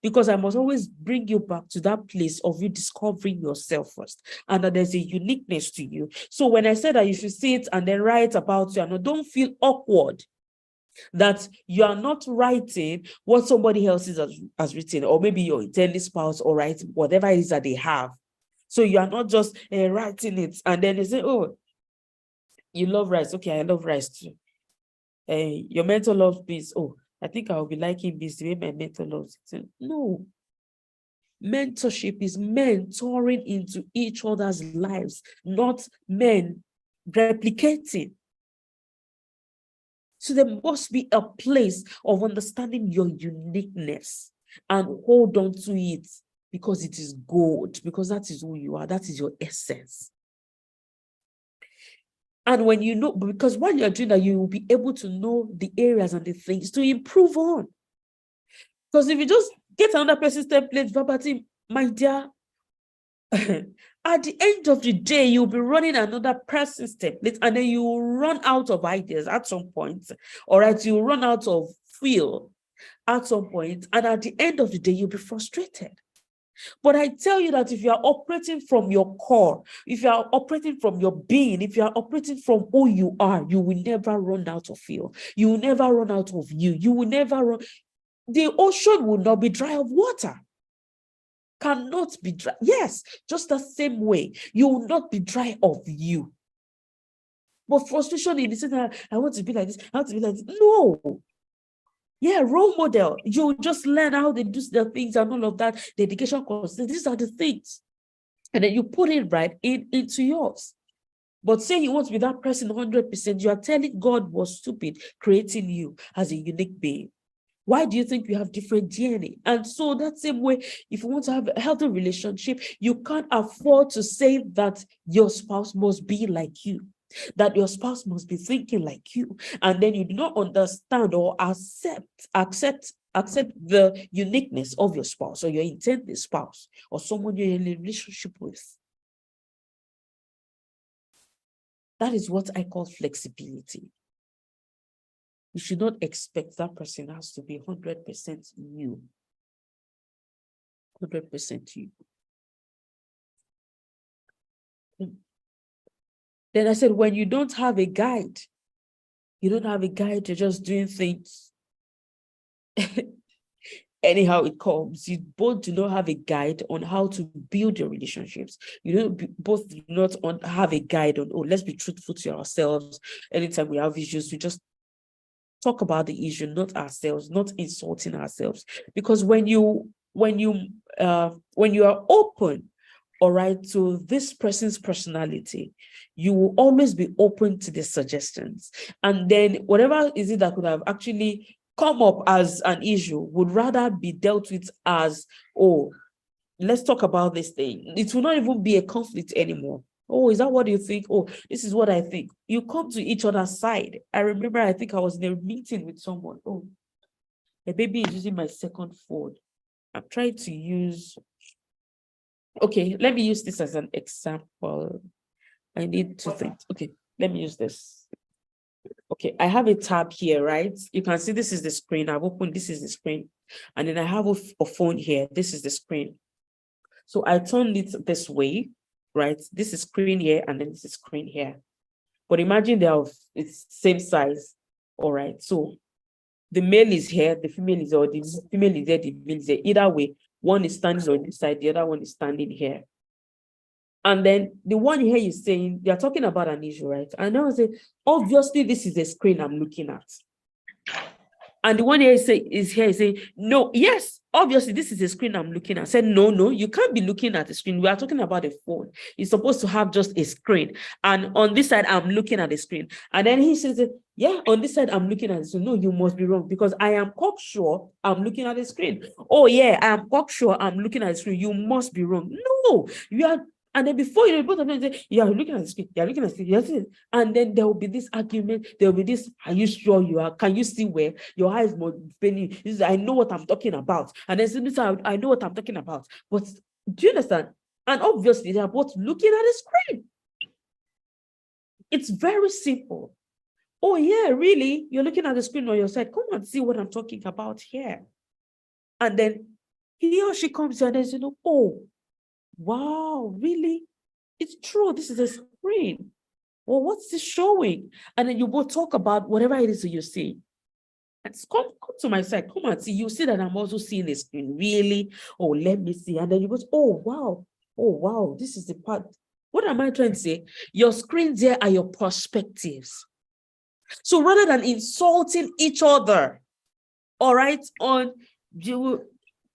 because I must always bring you back to that place of you discovering yourself first, and that there's a uniqueness to you. So when I said that you should sit and then write about you, and don't feel awkward that you are not writing what somebody else has written, or maybe your intended spouse, or writing whatever it is that they have. So you are not just writing it and then you say, oh, you love rice. Okay, I love rice too. Your mentor loves beans. Oh, I think I'll be liking beans the way my mentor loves it. No. Mentorship is mentoring into each other's lives, not men replicating. So there must be a place of understanding your uniqueness and hold on to it, because it is gold, because that is who you are, that is your essence. And when you know, because while you're doing that, you will be able to know the areas and the things to improve on. Because if you just get another person's template verbatim, my dear, at the end of the day, you'll be running another person's template, and then you will run out of ideas at some point. All right, you'll run out of fuel at some point, and at the end of the day, you'll be frustrated. But I tell you that if you are operating from your core, if you are operating from your being, if you are operating from who you are, you will never run out of fuel. You will never run out of you. You will never run. The ocean will not be dry of water. Cannot be dry. Yes, just the same way. You will not be dry of you. But frustration in the sense that I want to be like this, I want to be like this. No. Yeah, role model. You just learn how they do their things and all of that. Dedication, consistency. These are the things. And then you put it right into yours. But say you want to be that person 100%, you are telling God was stupid creating you as a unique being. Why do you think you have different DNA? And so that same way, if you want to have a healthy relationship, you can't afford to say that your spouse must be like you, that your spouse must be thinking like you, and then you do not understand or accept the uniqueness of your spouse or your intended spouse or someone you're in a relationship with. That is what I call flexibility. You should not expect that person has to be 100% you. 100% you. Then I said, when you don't have a guide, you're just doing things anyhow it comes. You both do not have a guide on how to build your relationships. You don't both do not have a guide on, oh, let's be truthful to ourselves. Anytime we have issues, we just talk about the issue, not ourselves, not insulting ourselves. Because when you are open all right, to this person's personality, you will always be open to the suggestions. And then whatever is it that could have actually come up as an issue would rather be dealt with as, oh, let's talk about this thing. It will not even be a conflict anymore. Oh, is that what you think? Oh, this is what I think. You come to each other's side. I remember, I think I was in a meeting with someone. Oh, a baby is using my second phone. I'm trying to use, okay, let me use this as an example. I need to think. Okay, let me use this. Okay, I have a tab here, right? You can see this is the screen. I've opened, this is the screen. And then I have a phone here. This is the screen. So I turned it this way, right? This is screen here, and then this is screen here. But imagine they are it's same size. All right. So the male is here, the female is, or the female is there, the male is there. Either way, one is standing on this side, the other one is standing here. And then the one here is saying, they're talking about an issue, right? And I was saying, obviously, this is the screen I'm looking at. And the one here is saying, no, yes, obviously, this is the screen I'm looking at. I said, no, you can't be looking at the screen. We are talking about a phone. It's supposed to have just a screen. And on this side, I'm looking at the screen. And then he says, yeah, on this side, I'm looking at it. So no, you must be wrong, because I am cocksure I'm looking at the screen. Oh, yeah, I am cocksure I'm looking at the screen. You must be wrong. No, you are. And then before you both of them say, you're looking at the screen, you're looking at the screen, and then there will be this argument, there will be this, are you sure you are? Can you see where your eyes more paining? I know what I'm talking about. And then I know what I'm talking about. But do you understand? And obviously, they are both looking at the screen. It's very simple. Oh, yeah, really? You're looking at the screen on your side. Come and see what I'm talking about here. And then he or she comes and says, oh, wow, really? It's true. This is a screen. Well, what's this showing? And then you both talk about whatever it is that you see. And come to my side. Come and see. You see that I'm also seeing a screen. Really? Oh, let me see. And then you go, oh, wow. Oh, wow. This is the part. What am I trying to say? Your screens there are your perspectives. So rather than insulting each other, all right, you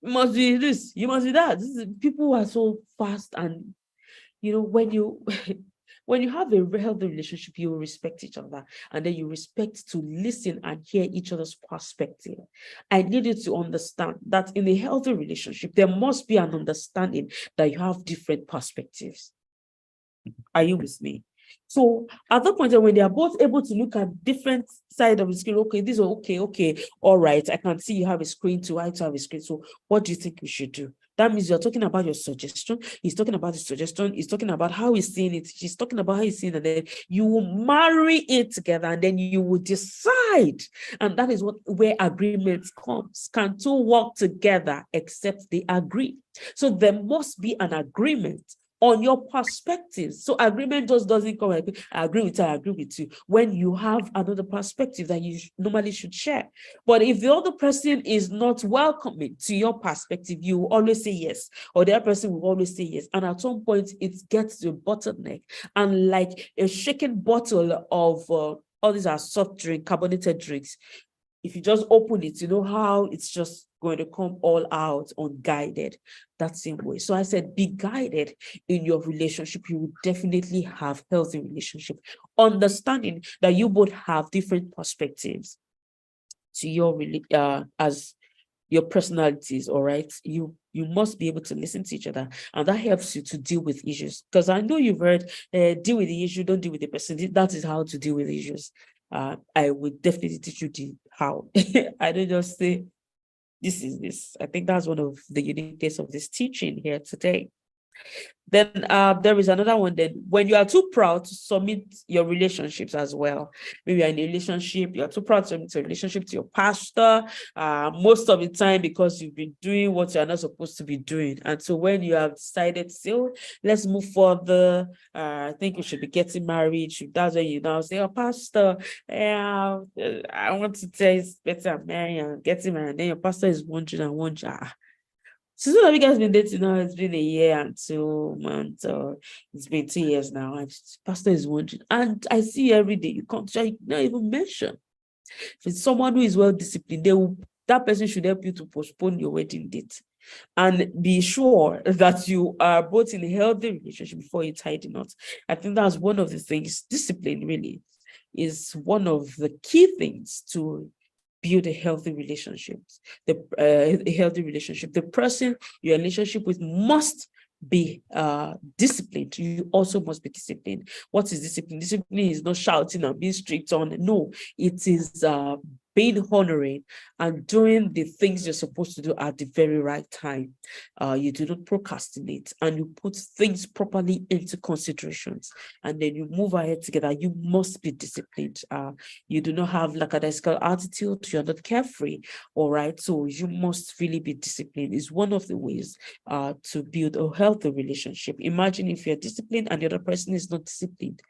must be this, you must be that. People are so fast, and when you when you have a healthy relationship, you will respect each other, and then you respect to listen and hear each other's perspective. I need you to understand that in a healthy relationship, there must be an understanding that you have different perspectives. Are you with me? So at that point, when they are both able to look at different side of the screen, okay, this is okay, all right, I can see you have a screen too, I too have a screen. So what do you think we should do? That means you're talking about your suggestion. He's talking about his suggestion. He's talking about how he's seeing it. She's talking about how he's seeing it. And then you will marry it together, and then you will decide. And that is where agreement comes. Can two work together except they agree? So there must be an agreement on your perspectives. So agreement just doesn't come like, I agree with you, I agree with you, when you have another perspective that you normally should share. But if the other person is not welcoming to your perspective, you will always say yes, or the other person will always say yes. And at some point, it gets to a bottleneck. And like a shaken bottle of all these are soft drink, carbonated drinks, if you just open it, you know how it's just going to come all out unguided, that same way. So I said, be guided in your relationship. You will definitely have healthy relationship, understanding that you both have different perspectives to your as your personalities. All right, you must be able to listen to each other, and that helps you to deal with issues. Because I know you've heard, deal with the issue, don't deal with the person. That is how to deal with issues. I would definitely teach you how. I don't just say this is this. I think that's one of the uniqueness of this teaching here today. Then there is another one. Then when you are too proud to submit your relationships as well, maybe you're in a relationship, you're too proud to submit your relationship to your pastor, most of the time, because you've been doing what you're not supposed to be doing. And so when you have decided to say, oh, let's move further, I think we should be getting married, that's when you now say, oh, pastor, I want to tell you it's better marrying and getting married. And then your pastor is wondering, so have you guys been dating now? It's been a year and 2 months, or it's been 2 years now. And pastor is wondering, and I see you every day. You can't not even mention. If it's someone who is well disciplined, that person should help you to postpone your wedding date. and be sure that you are both in a healthy relationship before you tie the knot. I think that's one of the things. Discipline really is one of the key things to build a healthy relationship. A healthy relationship. The person you're in a relationship with must be disciplined. You also must be disciplined. What is discipline? Discipline is not shouting and being strict on. No, it is being honoring and doing the things you're supposed to do at the very right time. You do not procrastinate, and you put things properly into considerations, and then you move ahead together. You must be disciplined. You do not have lackadaisical attitude. You're not carefree. All right. So you must really be disciplined. Is one of the ways to build a healthy relationship. Imagine if you're disciplined and the other person is not disciplined.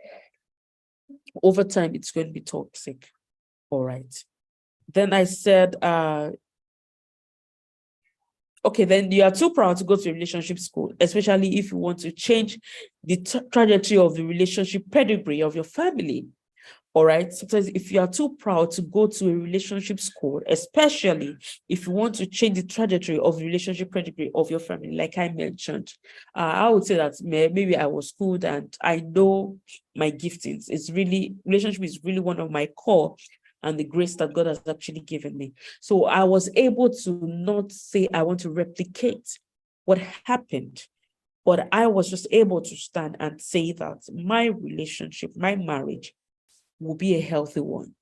Over time, it's going to be toxic. All right. Then I said, okay, then you are too proud to go to a relationship school, especially if you want to change the trajectory of the relationship pedigree of your family. All right. Sometimes if you are too proud to go to a relationship school, especially if you want to change the trajectory of the relationship pedigree of your family, like I mentioned, I would say that maybe I was good and I know my giftings. It's really, relationship is really one of my core and the grace that God has actually given me. So I was able to not say I want to replicate what happened, but I was just able to stand and say that my relationship, my marriage will be a healthy one,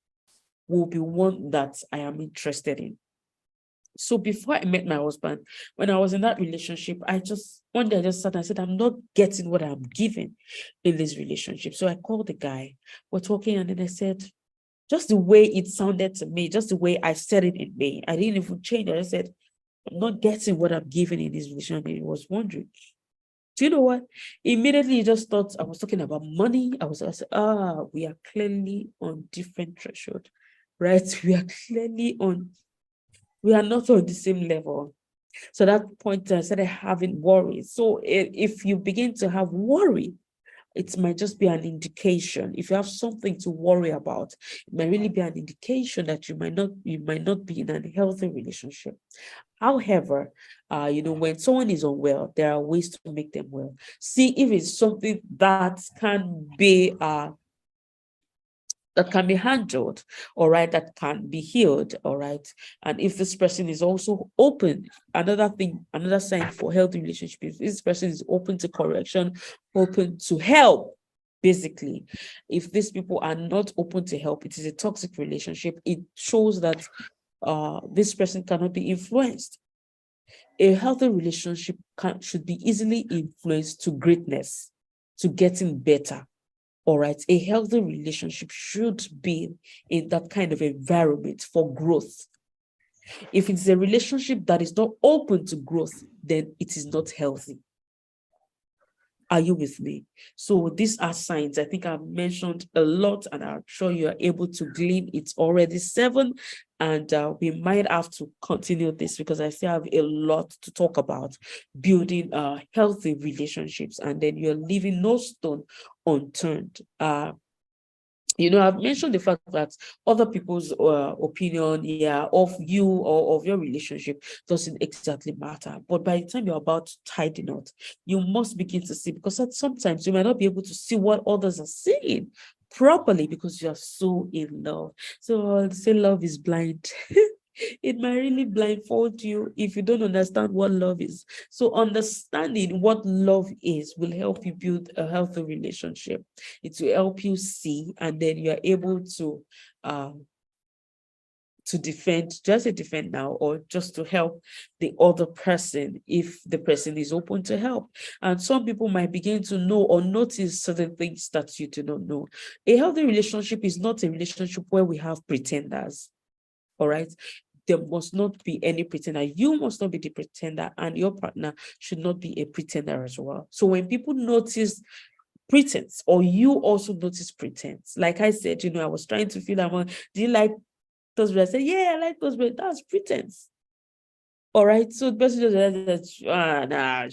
will be one that I am interested in. So before I met my husband, when I was in that relationship, one day I just sat and said, I'm not getting what I'm given in this relationship. So I called the guy, we're talking, and then I said, just the way it sounded to me, just the way I said it in me, I didn't even change it. I said, I'm not getting what I'm given in this relationship. He was wondering. Do you know what? Immediately, he just thought I was talking about money. I said, we are clearly on different threshold, right? We are not on the same level. So that point, I started having worries. So if you begin to have worry, it might just be an indication. If you have something to worry about, it might really be an indication that you might not be in a healthy relationship. However, when someone is unwell, there are ways to make them well. See if it's something that can be handled, all right, that can be healed, all right. And if this person is also open, another sign for healthy relationship is this person is open to correction, open to help. Basically, if these people are not open to help, it is a toxic relationship. It shows that this person cannot be influenced. A healthy relationship should be easily influenced to greatness, to getting better. All right. A healthy relationship should be in that kind of environment for growth. If it's a relationship that is not open to growth, then it is not healthy. Are you with me? So these are signs. I think I've mentioned a lot, and I'm sure you are able to glean. It's already 7, and we might have to continue this because I still have a lot to talk about building healthy relationships, and then you're leaving no stone unturned. I've mentioned the fact that other people's opinion, of you or of your relationship doesn't exactly matter. But by the time you're about to tie the knot, you must begin to see, because sometimes you might not be able to see what others are saying properly because you're so in love. So say love is blind. It might really blindfold you if you don't understand what love is. So understanding what love is will help you build a healthy relationship. It will help you see, and then you're able to defend, just to defend now, or just to help the other person if the person is open to help. And some people might begin to know or notice certain things that you do not know. A healthy relationship is not a relationship where we have pretenders. All right. There must not be any pretender. You must not be the pretender, and your partner should not be a pretender as well. So when people notice pretense, or you also notice pretense, like I said, I was trying to feel do you like those? I said, yeah, I like those, but that's pretense. All right. So the person just realizes that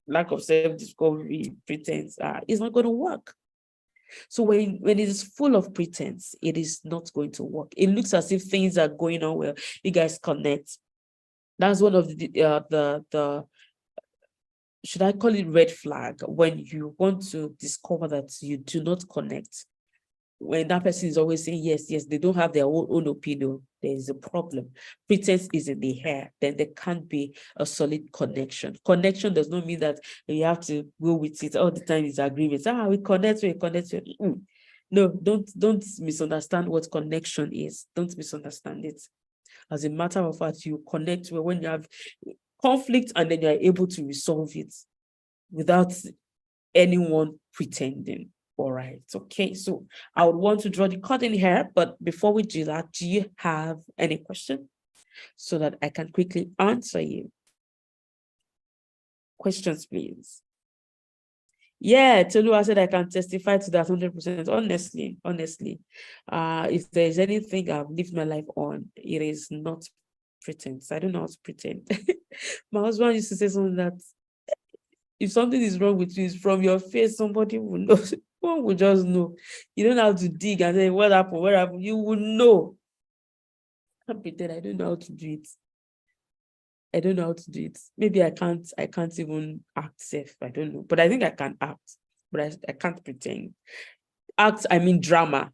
lack of self-discovery, pretense, it's not going to work. So when it is full of pretense, it is not going to work. It looks as if things are going on well. You guys connect. That's one of the should I call it red flag, when you want to discover that you do not connect. When that person is always saying yes, yes, they don't have their own opinion, there is a problem. Pretense is in the air, then there can't be a solid connection. Connection does not mean that you have to go with it all the time. It's agreement. We connect. No, don't misunderstand what connection is. Don't misunderstand it. As a matter of fact, you connect when you have conflict, and then you are able to resolve it without anyone pretending. All right. Okay. So I would want to draw the curtain here, but before we do that, do you have any question so that I can quickly answer you? Questions, please. Yeah, Tolu said I can testify to that 100%. Honestly, if there is anything I've lived my life on, it is not pretense. I don't know how to pretend. My husband used to say something that if something is wrong with you, it's from your face, somebody will know. One will just know. You don't have to dig and say, what happened? Where happened? You will know. I can't pretend I don't know how to do it. I don't know how to do it. Maybe I can't even act safe. I don't know. But I think I can act. But I can't pretend. Act, I mean drama.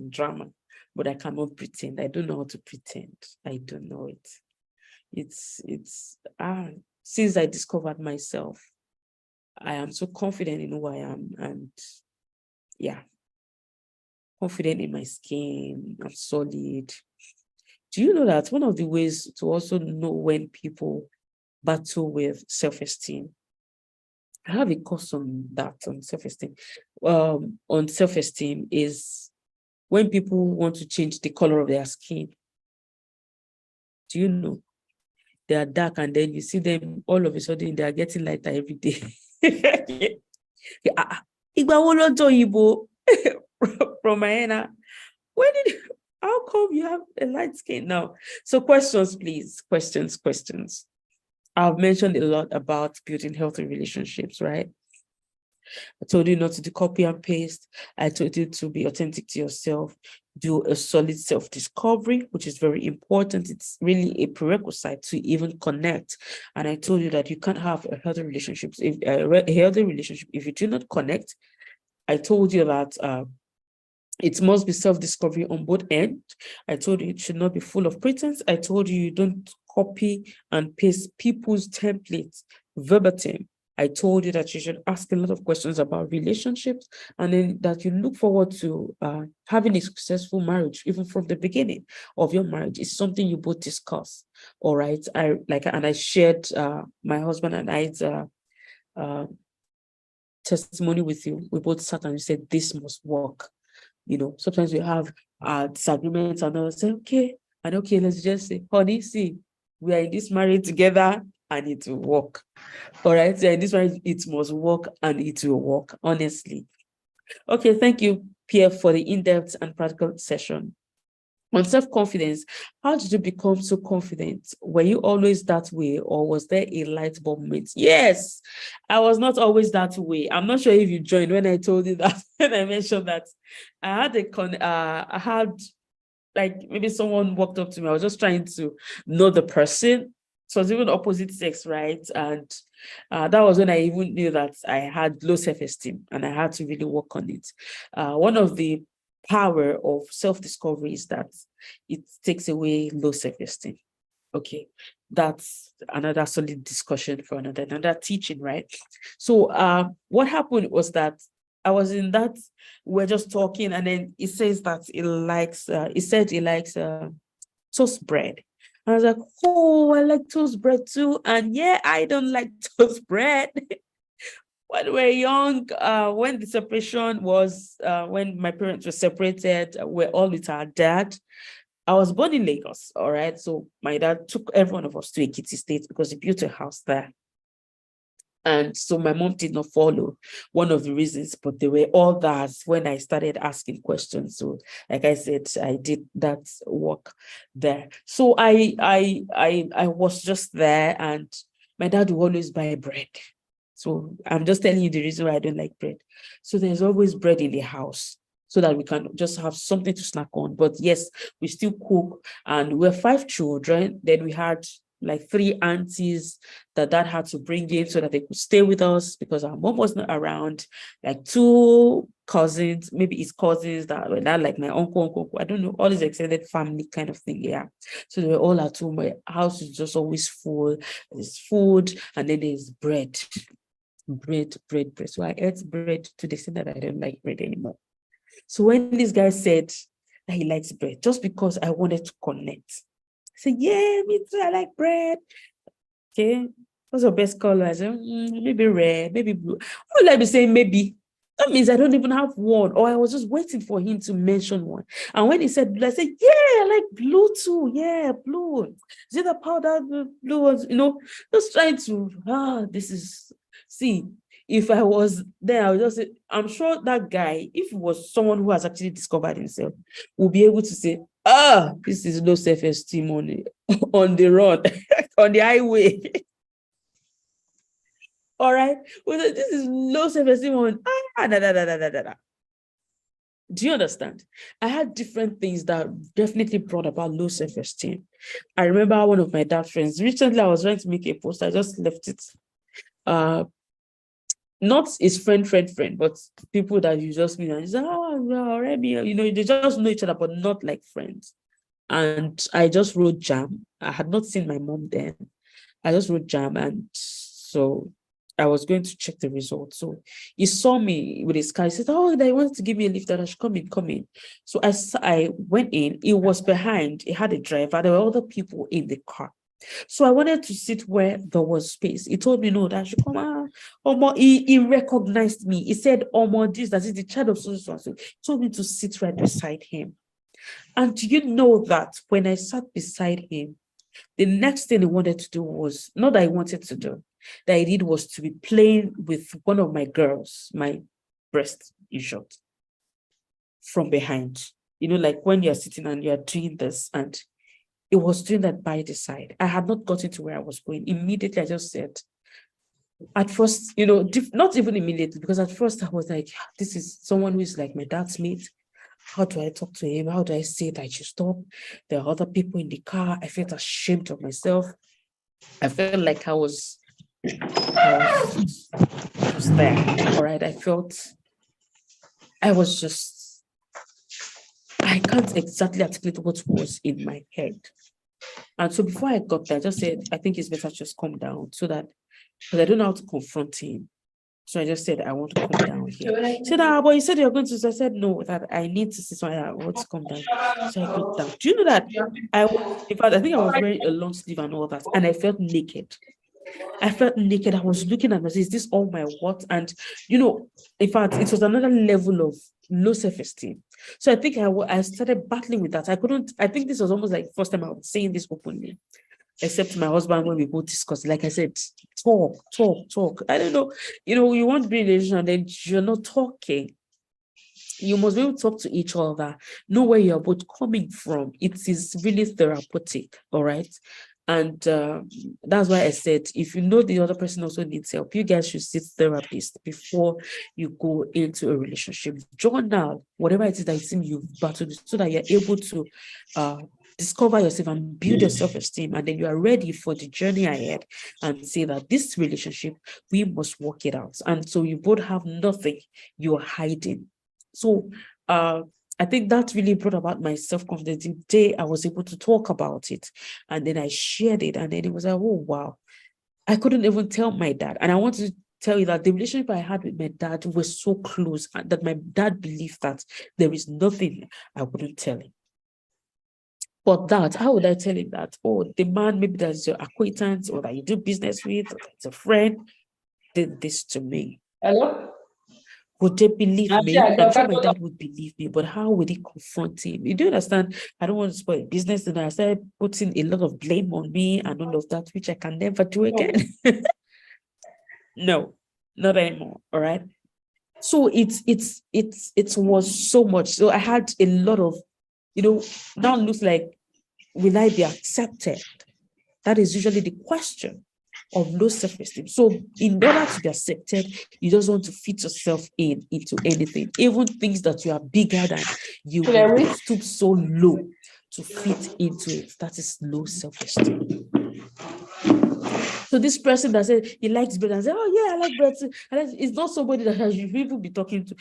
Drama. But I cannot pretend. I don't know how to pretend. I don't know it. It's since I discovered myself, I am so confident in who I am, and yeah, confident in my skin. I'm solid. Do you know that one of the ways to also know when people battle with self-esteem? I have a course on that, on self-esteem. On self-esteem is when people want to change the color of their skin. Do you know? They are dark, and then you see them all of a sudden they are getting lighter every day. From my henna. How come you have a light skin now? So questions, please. Questions. I've mentioned a lot about building healthy relationships, right? I told you not to do copy and paste. I told you to be authentic to yourself, do a solid self-discovery, which is very important. It's really a prerequisite to even connect. And I told you that you can't have a healthy relationship if you do not connect. I told you that it must be self-discovery on both ends. I told you it should not be full of pretense. I told you you don't copy and paste people's templates verbatim. I told you that you should ask a lot of questions about relationships, and then that you look forward to having a successful marriage, even from the beginning of your marriage. It's something you both discuss. All right. I shared my husband and I's testimony with you. We both sat and we said, this must work. You know, sometimes we have disagreements, and I'll say, okay, let's just say, honey, see, we are in this marriage together and it will work. All right, so in this marriage, it must work and it will work, honestly. Okay, thank you, Pierre, for the in-depth and practical session. On self-confidence, how did you become so confident? Were you always that way, or was there a light bulb moment? Yes, I was not always that way. I'm not sure if you joined when I told you that, when I mentioned that I had like maybe someone walked up to me. I was just trying to know the person. So it was even opposite sex, right? And that was when I even knew that I had low self-esteem and I had to really work on it. One of the power of self-discovery is that it takes away low self-esteem. Okay, that's another solid discussion for another teaching, right? So what happened was that I was in that, we're just talking, and then it says that it said it likes toast bread. And I was like, oh, I like toast bread too. And yeah, I don't like toast bread. When we were young, when the separation was, when my parents were separated, we're all with our dad. I was born in Lagos, all right? So my dad took every one of us to Ekiti State because he built a house there. And so my mom did not follow, one of the reasons, but they were all that when I started asking questions. So like I said, I did that work there. So I was just there, and my dad would always buy bread. So I'm just telling you the reason why I don't like bread. So there's always bread in the house so that we can just have something to snack on. But yes, we still cook, and we're 5 children. Then we had like 3 aunties that dad had to bring in so that they could stay with us because our mom wasn't around, like 2 cousins, maybe his cousins that were not like my uncle, I don't know, all this extended family kind of thing. Yeah. So they were all at home. My house is just always full. There's food and then there's bread. So I ate bread to the extent that I don't like bread anymore. So when this guy said that he likes bread, just because I wanted to connect, I said, yeah, me too, I like bread. Okay, what's your best color? I said, maybe red, maybe blue. Why would I be saying maybe? That means I don't even have one, or I was just waiting for him to mention one. And when he said blue, I said, yeah, I like blue too. Yeah, blue. Is it the powder blue ones? Just trying to, this is, see, if I was there, I would just say, I'm sure that guy, if it was someone who has actually discovered himself, will be able to say, this is low self-esteem on the road, on the highway. All right. Well, this is low self-esteem on Do you understand? I had different things that definitely brought about low self-esteem. I remember one of my dad's friends. Recently, I was trying to make a post. I just left it. Not his friend, but people that you just meet and you say, already, they just know each other, but not like friends. And I just wrote jam. I had not seen my mom then. I just wrote jam, and so I was going to check the results. So he saw me with his car. He said, they wanted to give me a lift, that I should come in. So I went in. He was behind. He had a driver. There were other people in the car. So I wanted to sit where there was space. He told me, no, that I should come out. He recognized me. He said, that is the child of so. He told me to sit right beside him. And do you know that when I sat beside him, the next thing he wanted to do was, not that he wanted to do, that he did was to be playing with one of my girls, my breast, in short, from behind. Like when you're sitting and you're doing this, and it was doing that by the side. I had not gotten to where I was going. Immediately, I just said, at first, not even immediately, because at first I was like, this is someone who is like my dad's mate. How do I talk to him? How do I say that I should stop? There are other people in the car. I felt ashamed of myself. I felt like I was there. All right. I can't exactly articulate what was in my head. And so before I got there, I just said, I think it's better to just calm down because I don't know how to confront him. So I just said, I want to come down here. He said, but you said you're going to. So I said, no, that I need to see something. I want to come down. So I got down. Do you know that I think I was wearing a long sleeve and all that, and I felt naked. I was looking at myself, is this all my what? And, in fact, it was another level of low self-esteem. So I think I started battling with that. I think this was almost like the first time I was saying this openly. Except my husband, when we both discuss, like I said, talk. I don't know, you want to be in a relationship and then you're not talking. You must be able to talk to each other, know where you're both coming from. It is really therapeutic, all right? And that's why I said, if you know the other person also needs help, you guys should see therapists before you go into a relationship. Journal, whatever it is that you think you've battled, so that you're able to discover yourself and build your self-esteem, and then you are ready for the journey ahead and say that this relationship, we must work it out. And so you both have nothing you're hiding. So I think that really brought about my self-confidence. The day I was able to talk about it, and then I shared it, and then it was like, oh wow, I couldn't even tell my dad. And I want to tell you that the relationship I had with my dad was so close that my dad believed that there is nothing I wouldn't tell him. But that, how would I tell him that? Oh, the man, maybe that's your acquaintance or that you do business with, or that's a friend, did this to me. Hello? Would they believe me? I'm sure my dad would believe me, but how would he confront him? You do understand? I don't want to spoil business, and I started putting a lot of blame on me and all of that, which I can never do again. No, not anymore. All right. So it was so much. So I had a lot of, now it looks like, will I be accepted? That is usually the question of low self-esteem. So in order to be accepted, you just want to fit yourself into anything, even things that you are bigger than, you will stoop so low to fit into it. That is low self-esteem. So this person that said he likes bread and said, oh yeah, I like bread too. It's not somebody that I should even be talking to.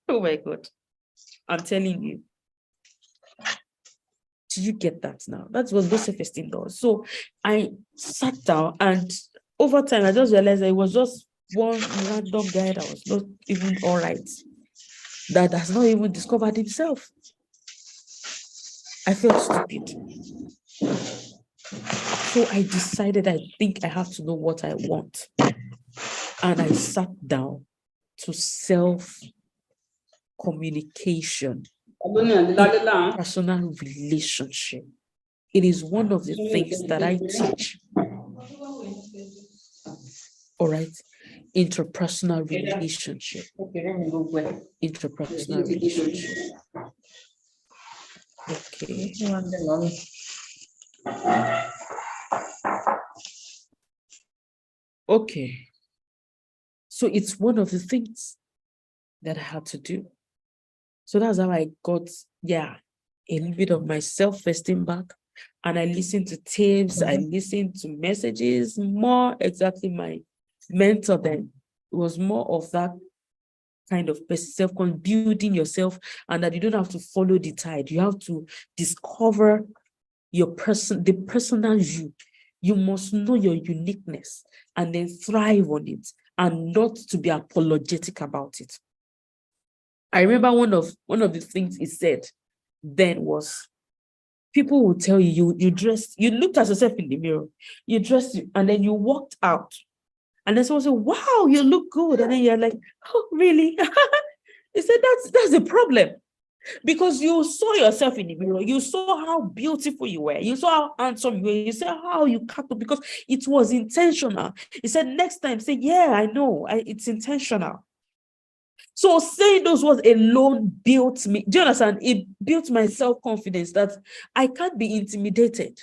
Oh my God. I'm telling you. Did you get that now? That's what low self-esteem does. So I sat down, and over time, I just realized that it was just one random guy that was not even all right, that has not even discovered himself. I felt stupid. So I decided, I think I have to know what I want. And I sat down to self-communication, personal relationship. It is one of the things that I teach. All right. Interpersonal relationship. Interpersonal relationship. Okay. Okay. So it's one of the things that I had to do. So that's how I got, a little bit of my self-esteem back. And I listened to tapes, I listened to messages, more exactly my mentor then. It was more of that kind of building yourself, and that you don't have to follow the tide. You have to discover your the personal you. You must know your uniqueness and then thrive on it, and not to be apologetic about it. I remember one of the things he said then was, people will tell you, you dressed, you looked at yourself in the mirror, you dressed, and then you walked out, and then someone said, wow, you look good, and then you're like, oh, really? He said, that's a problem, because you saw yourself in the mirror, you saw how beautiful you were, you saw how handsome you were, you saw how you cut up, because it was intentional. He said, next time, say, yeah, I know, it's intentional. So saying those words alone built me. Do you understand? It built my self-confidence that I can't be intimidated.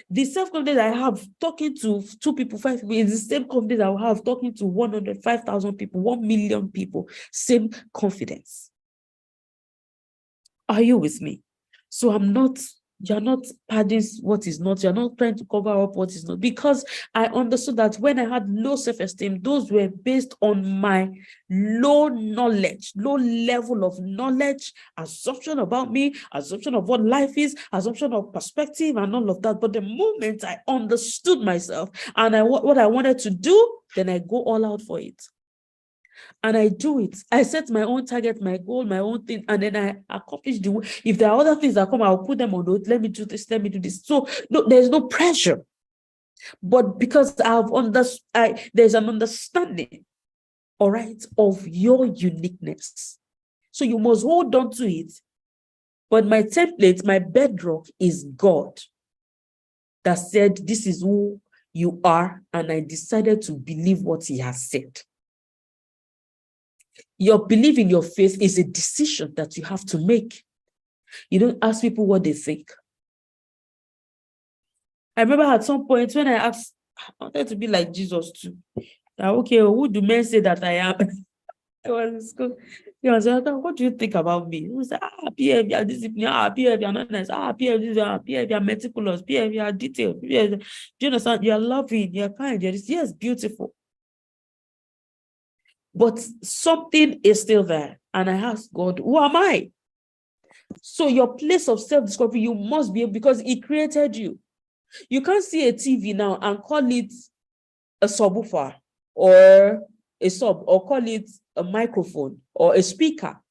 The self-confidence I have talking to 2 people, 5 people is the same confidence I will have talking to 105,000 people, 1 million people. Same confidence. Are you with me? So you're not padding what is not, you're not trying to cover up what is not, because I understood that when I had low self-esteem, those were based on my low knowledge, low level of knowledge, assumption about me, assumption of what life is, assumption of perspective and all of that. But the moment I understood myself and what I wanted to do, then I go all out for it. And I do it. I set my own target, my goal, my own thing, and then I accomplish if there are other things that come, I'll put them on note. Let me do this, let me do this. So no, there's no pressure. But because there's an understanding, all right, of your uniqueness. So you must hold on to it. But my template, my bedrock is God, that said, this is who you are, and I decided to believe what he has said. Your belief in your faith is a decision that you have to make. You don't ask people what they think. I remember at some point when I asked, I wanted to be like Jesus too. Okay, who do men say that I am? I was in school. He was like, what do you think about me? He was like, PF, you're disciplined, PF, you're not nice, PF, you're meticulous, PF, you're detailed, PF, do you understand? You're loving, you're kind, yes, beautiful. But something is still there. And I asked God, who am I? So your place of self-discovery, you must be able, because he created you. You can't see a TV now and call it a subwoofer or a sub, or call it a microphone or a speaker,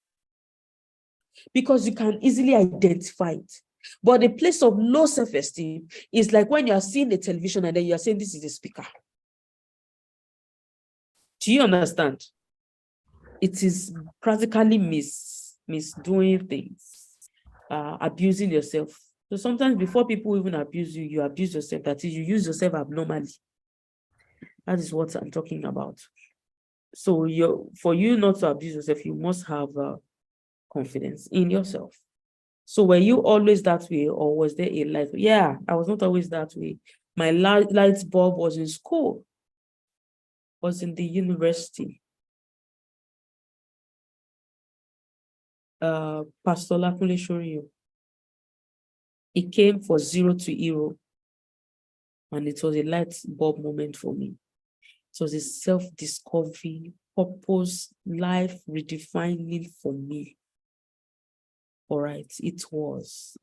because you can easily identify it. But the place of low self-esteem is like when you are seeing the television and then you are saying this is a speaker. Do you understand? It is practically misdoing things, abusing yourself. So sometimes before people even abuse you, you abuse yourself. That is, you use yourself abnormally. That is what I'm talking about. So for you not to abuse yourself, you must have confidence in yourself. So were you always that way, or was there a light? Yeah, I was not always that way. My light bulb was in school, was in the university. Pastor Lakunle Shoriyo. It came for 0 to hero. And it was a light bulb moment for me. It was a self-discovery, purpose, life redefining for me. All right, it was.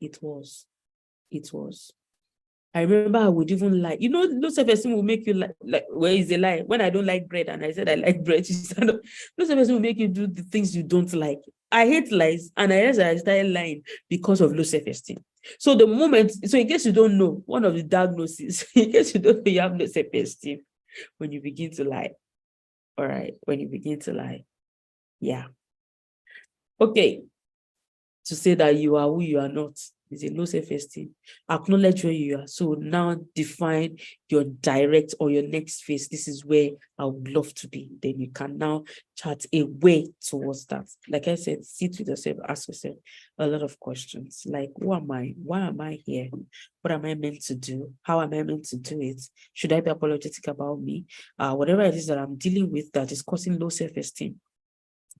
I remember I would even like, no self-esteem will make you like, where is the lie? When I don't like bread and I said I like bread, no self-esteem will make you do the things you don't like. I hate lies, and I realized I started lying because of low self-esteem. So in case you don't know, one of the diagnoses, in case you don't know you have low self-esteem, when you begin to lie. All right, when you begin to lie. Yeah. Okay. To say that you are who you are not is a low self-esteem. Acknowledge where you are. So now define your direct or your next phase. This is where I would love to be. Then you can now chart a way towards that. Like I said, sit with yourself, ask yourself a lot of questions. Like, who am I? Why am I here? What am I meant to do? How am I meant to do it? Should I be apologetic about me? Whatever it is that I'm dealing with that is causing low self-esteem,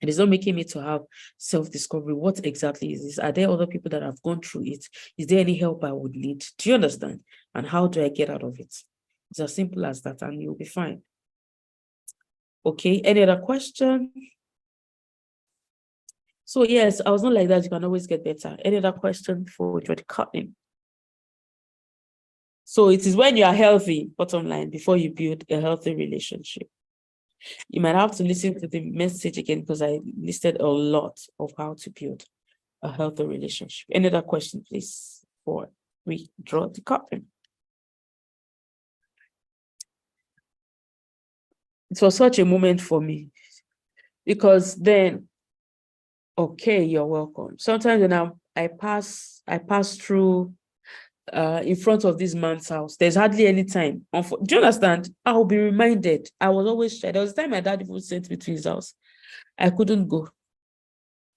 it is not making me to have self-discovery. What exactly is this? Are there other people that have gone through it? Is there any help I would need? Do you understand? And how do I get out of it? It's as simple as that, and you'll be fine. Okay, any other question? So yes, I was not like that. You can always get better. Any other question before we try to cut in? So it is when you are healthy, bottom line, before you build a healthy relationship. You might have to listen to the message again because I listed a lot of how to build a healthy relationship. Any other question, please, before we draw the curtain? It was such a moment for me because then, okay, you're welcome. Sometimes when I pass through in front of this man's house, there's hardly any time. Do you understand? I'll be reminded. I was always shy. There was a time my dad even sent me to his house. I couldn't go.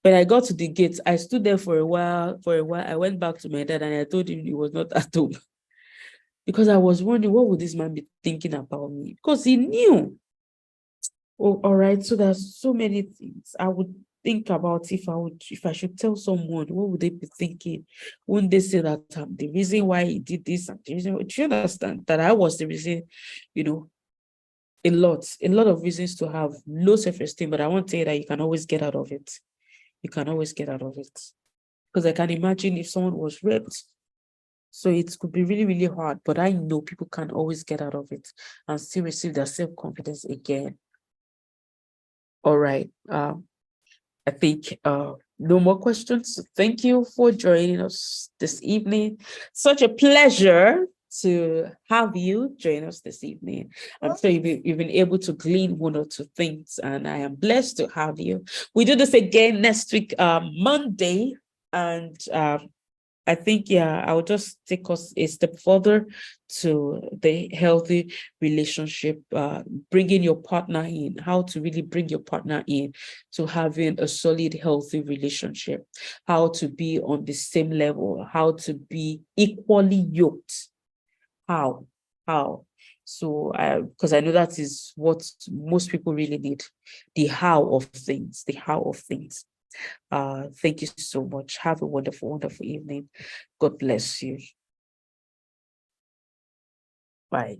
When I got to the gate, I stood there for a while. I went back to my dad and I told him he was not at home. Because I was wondering, what would this man be thinking about me? Because he knew. Oh, all right. So there's so many things I would think about if I should tell someone, what would they be thinking? Wouldn't they say that the reason why he did this and the reason why, do you understand that I was the reason, a lot of reasons to have low self-esteem, but I won't tell you that you can always get out of it. You can always get out of it. Because I can imagine if someone was raped, so it could be really, really hard, but I know people can always get out of it and still receive their self-confidence again. All right. I think no more questions. Thank you for joining us this evening. Such a pleasure to have you join us this evening. I'm sure you've been able to glean one or two things, and I am blessed to have you. We do this again next week, Monday, and I think, I will just take us a step further to the healthy relationship, bringing your partner in, how to really bring your partner in to having a solid, healthy relationship, how to be on the same level, how to be equally yoked. How? So, because I know that is what most people really need, the how of things. Thank you so much. Have a wonderful, wonderful evening. God bless you. Bye.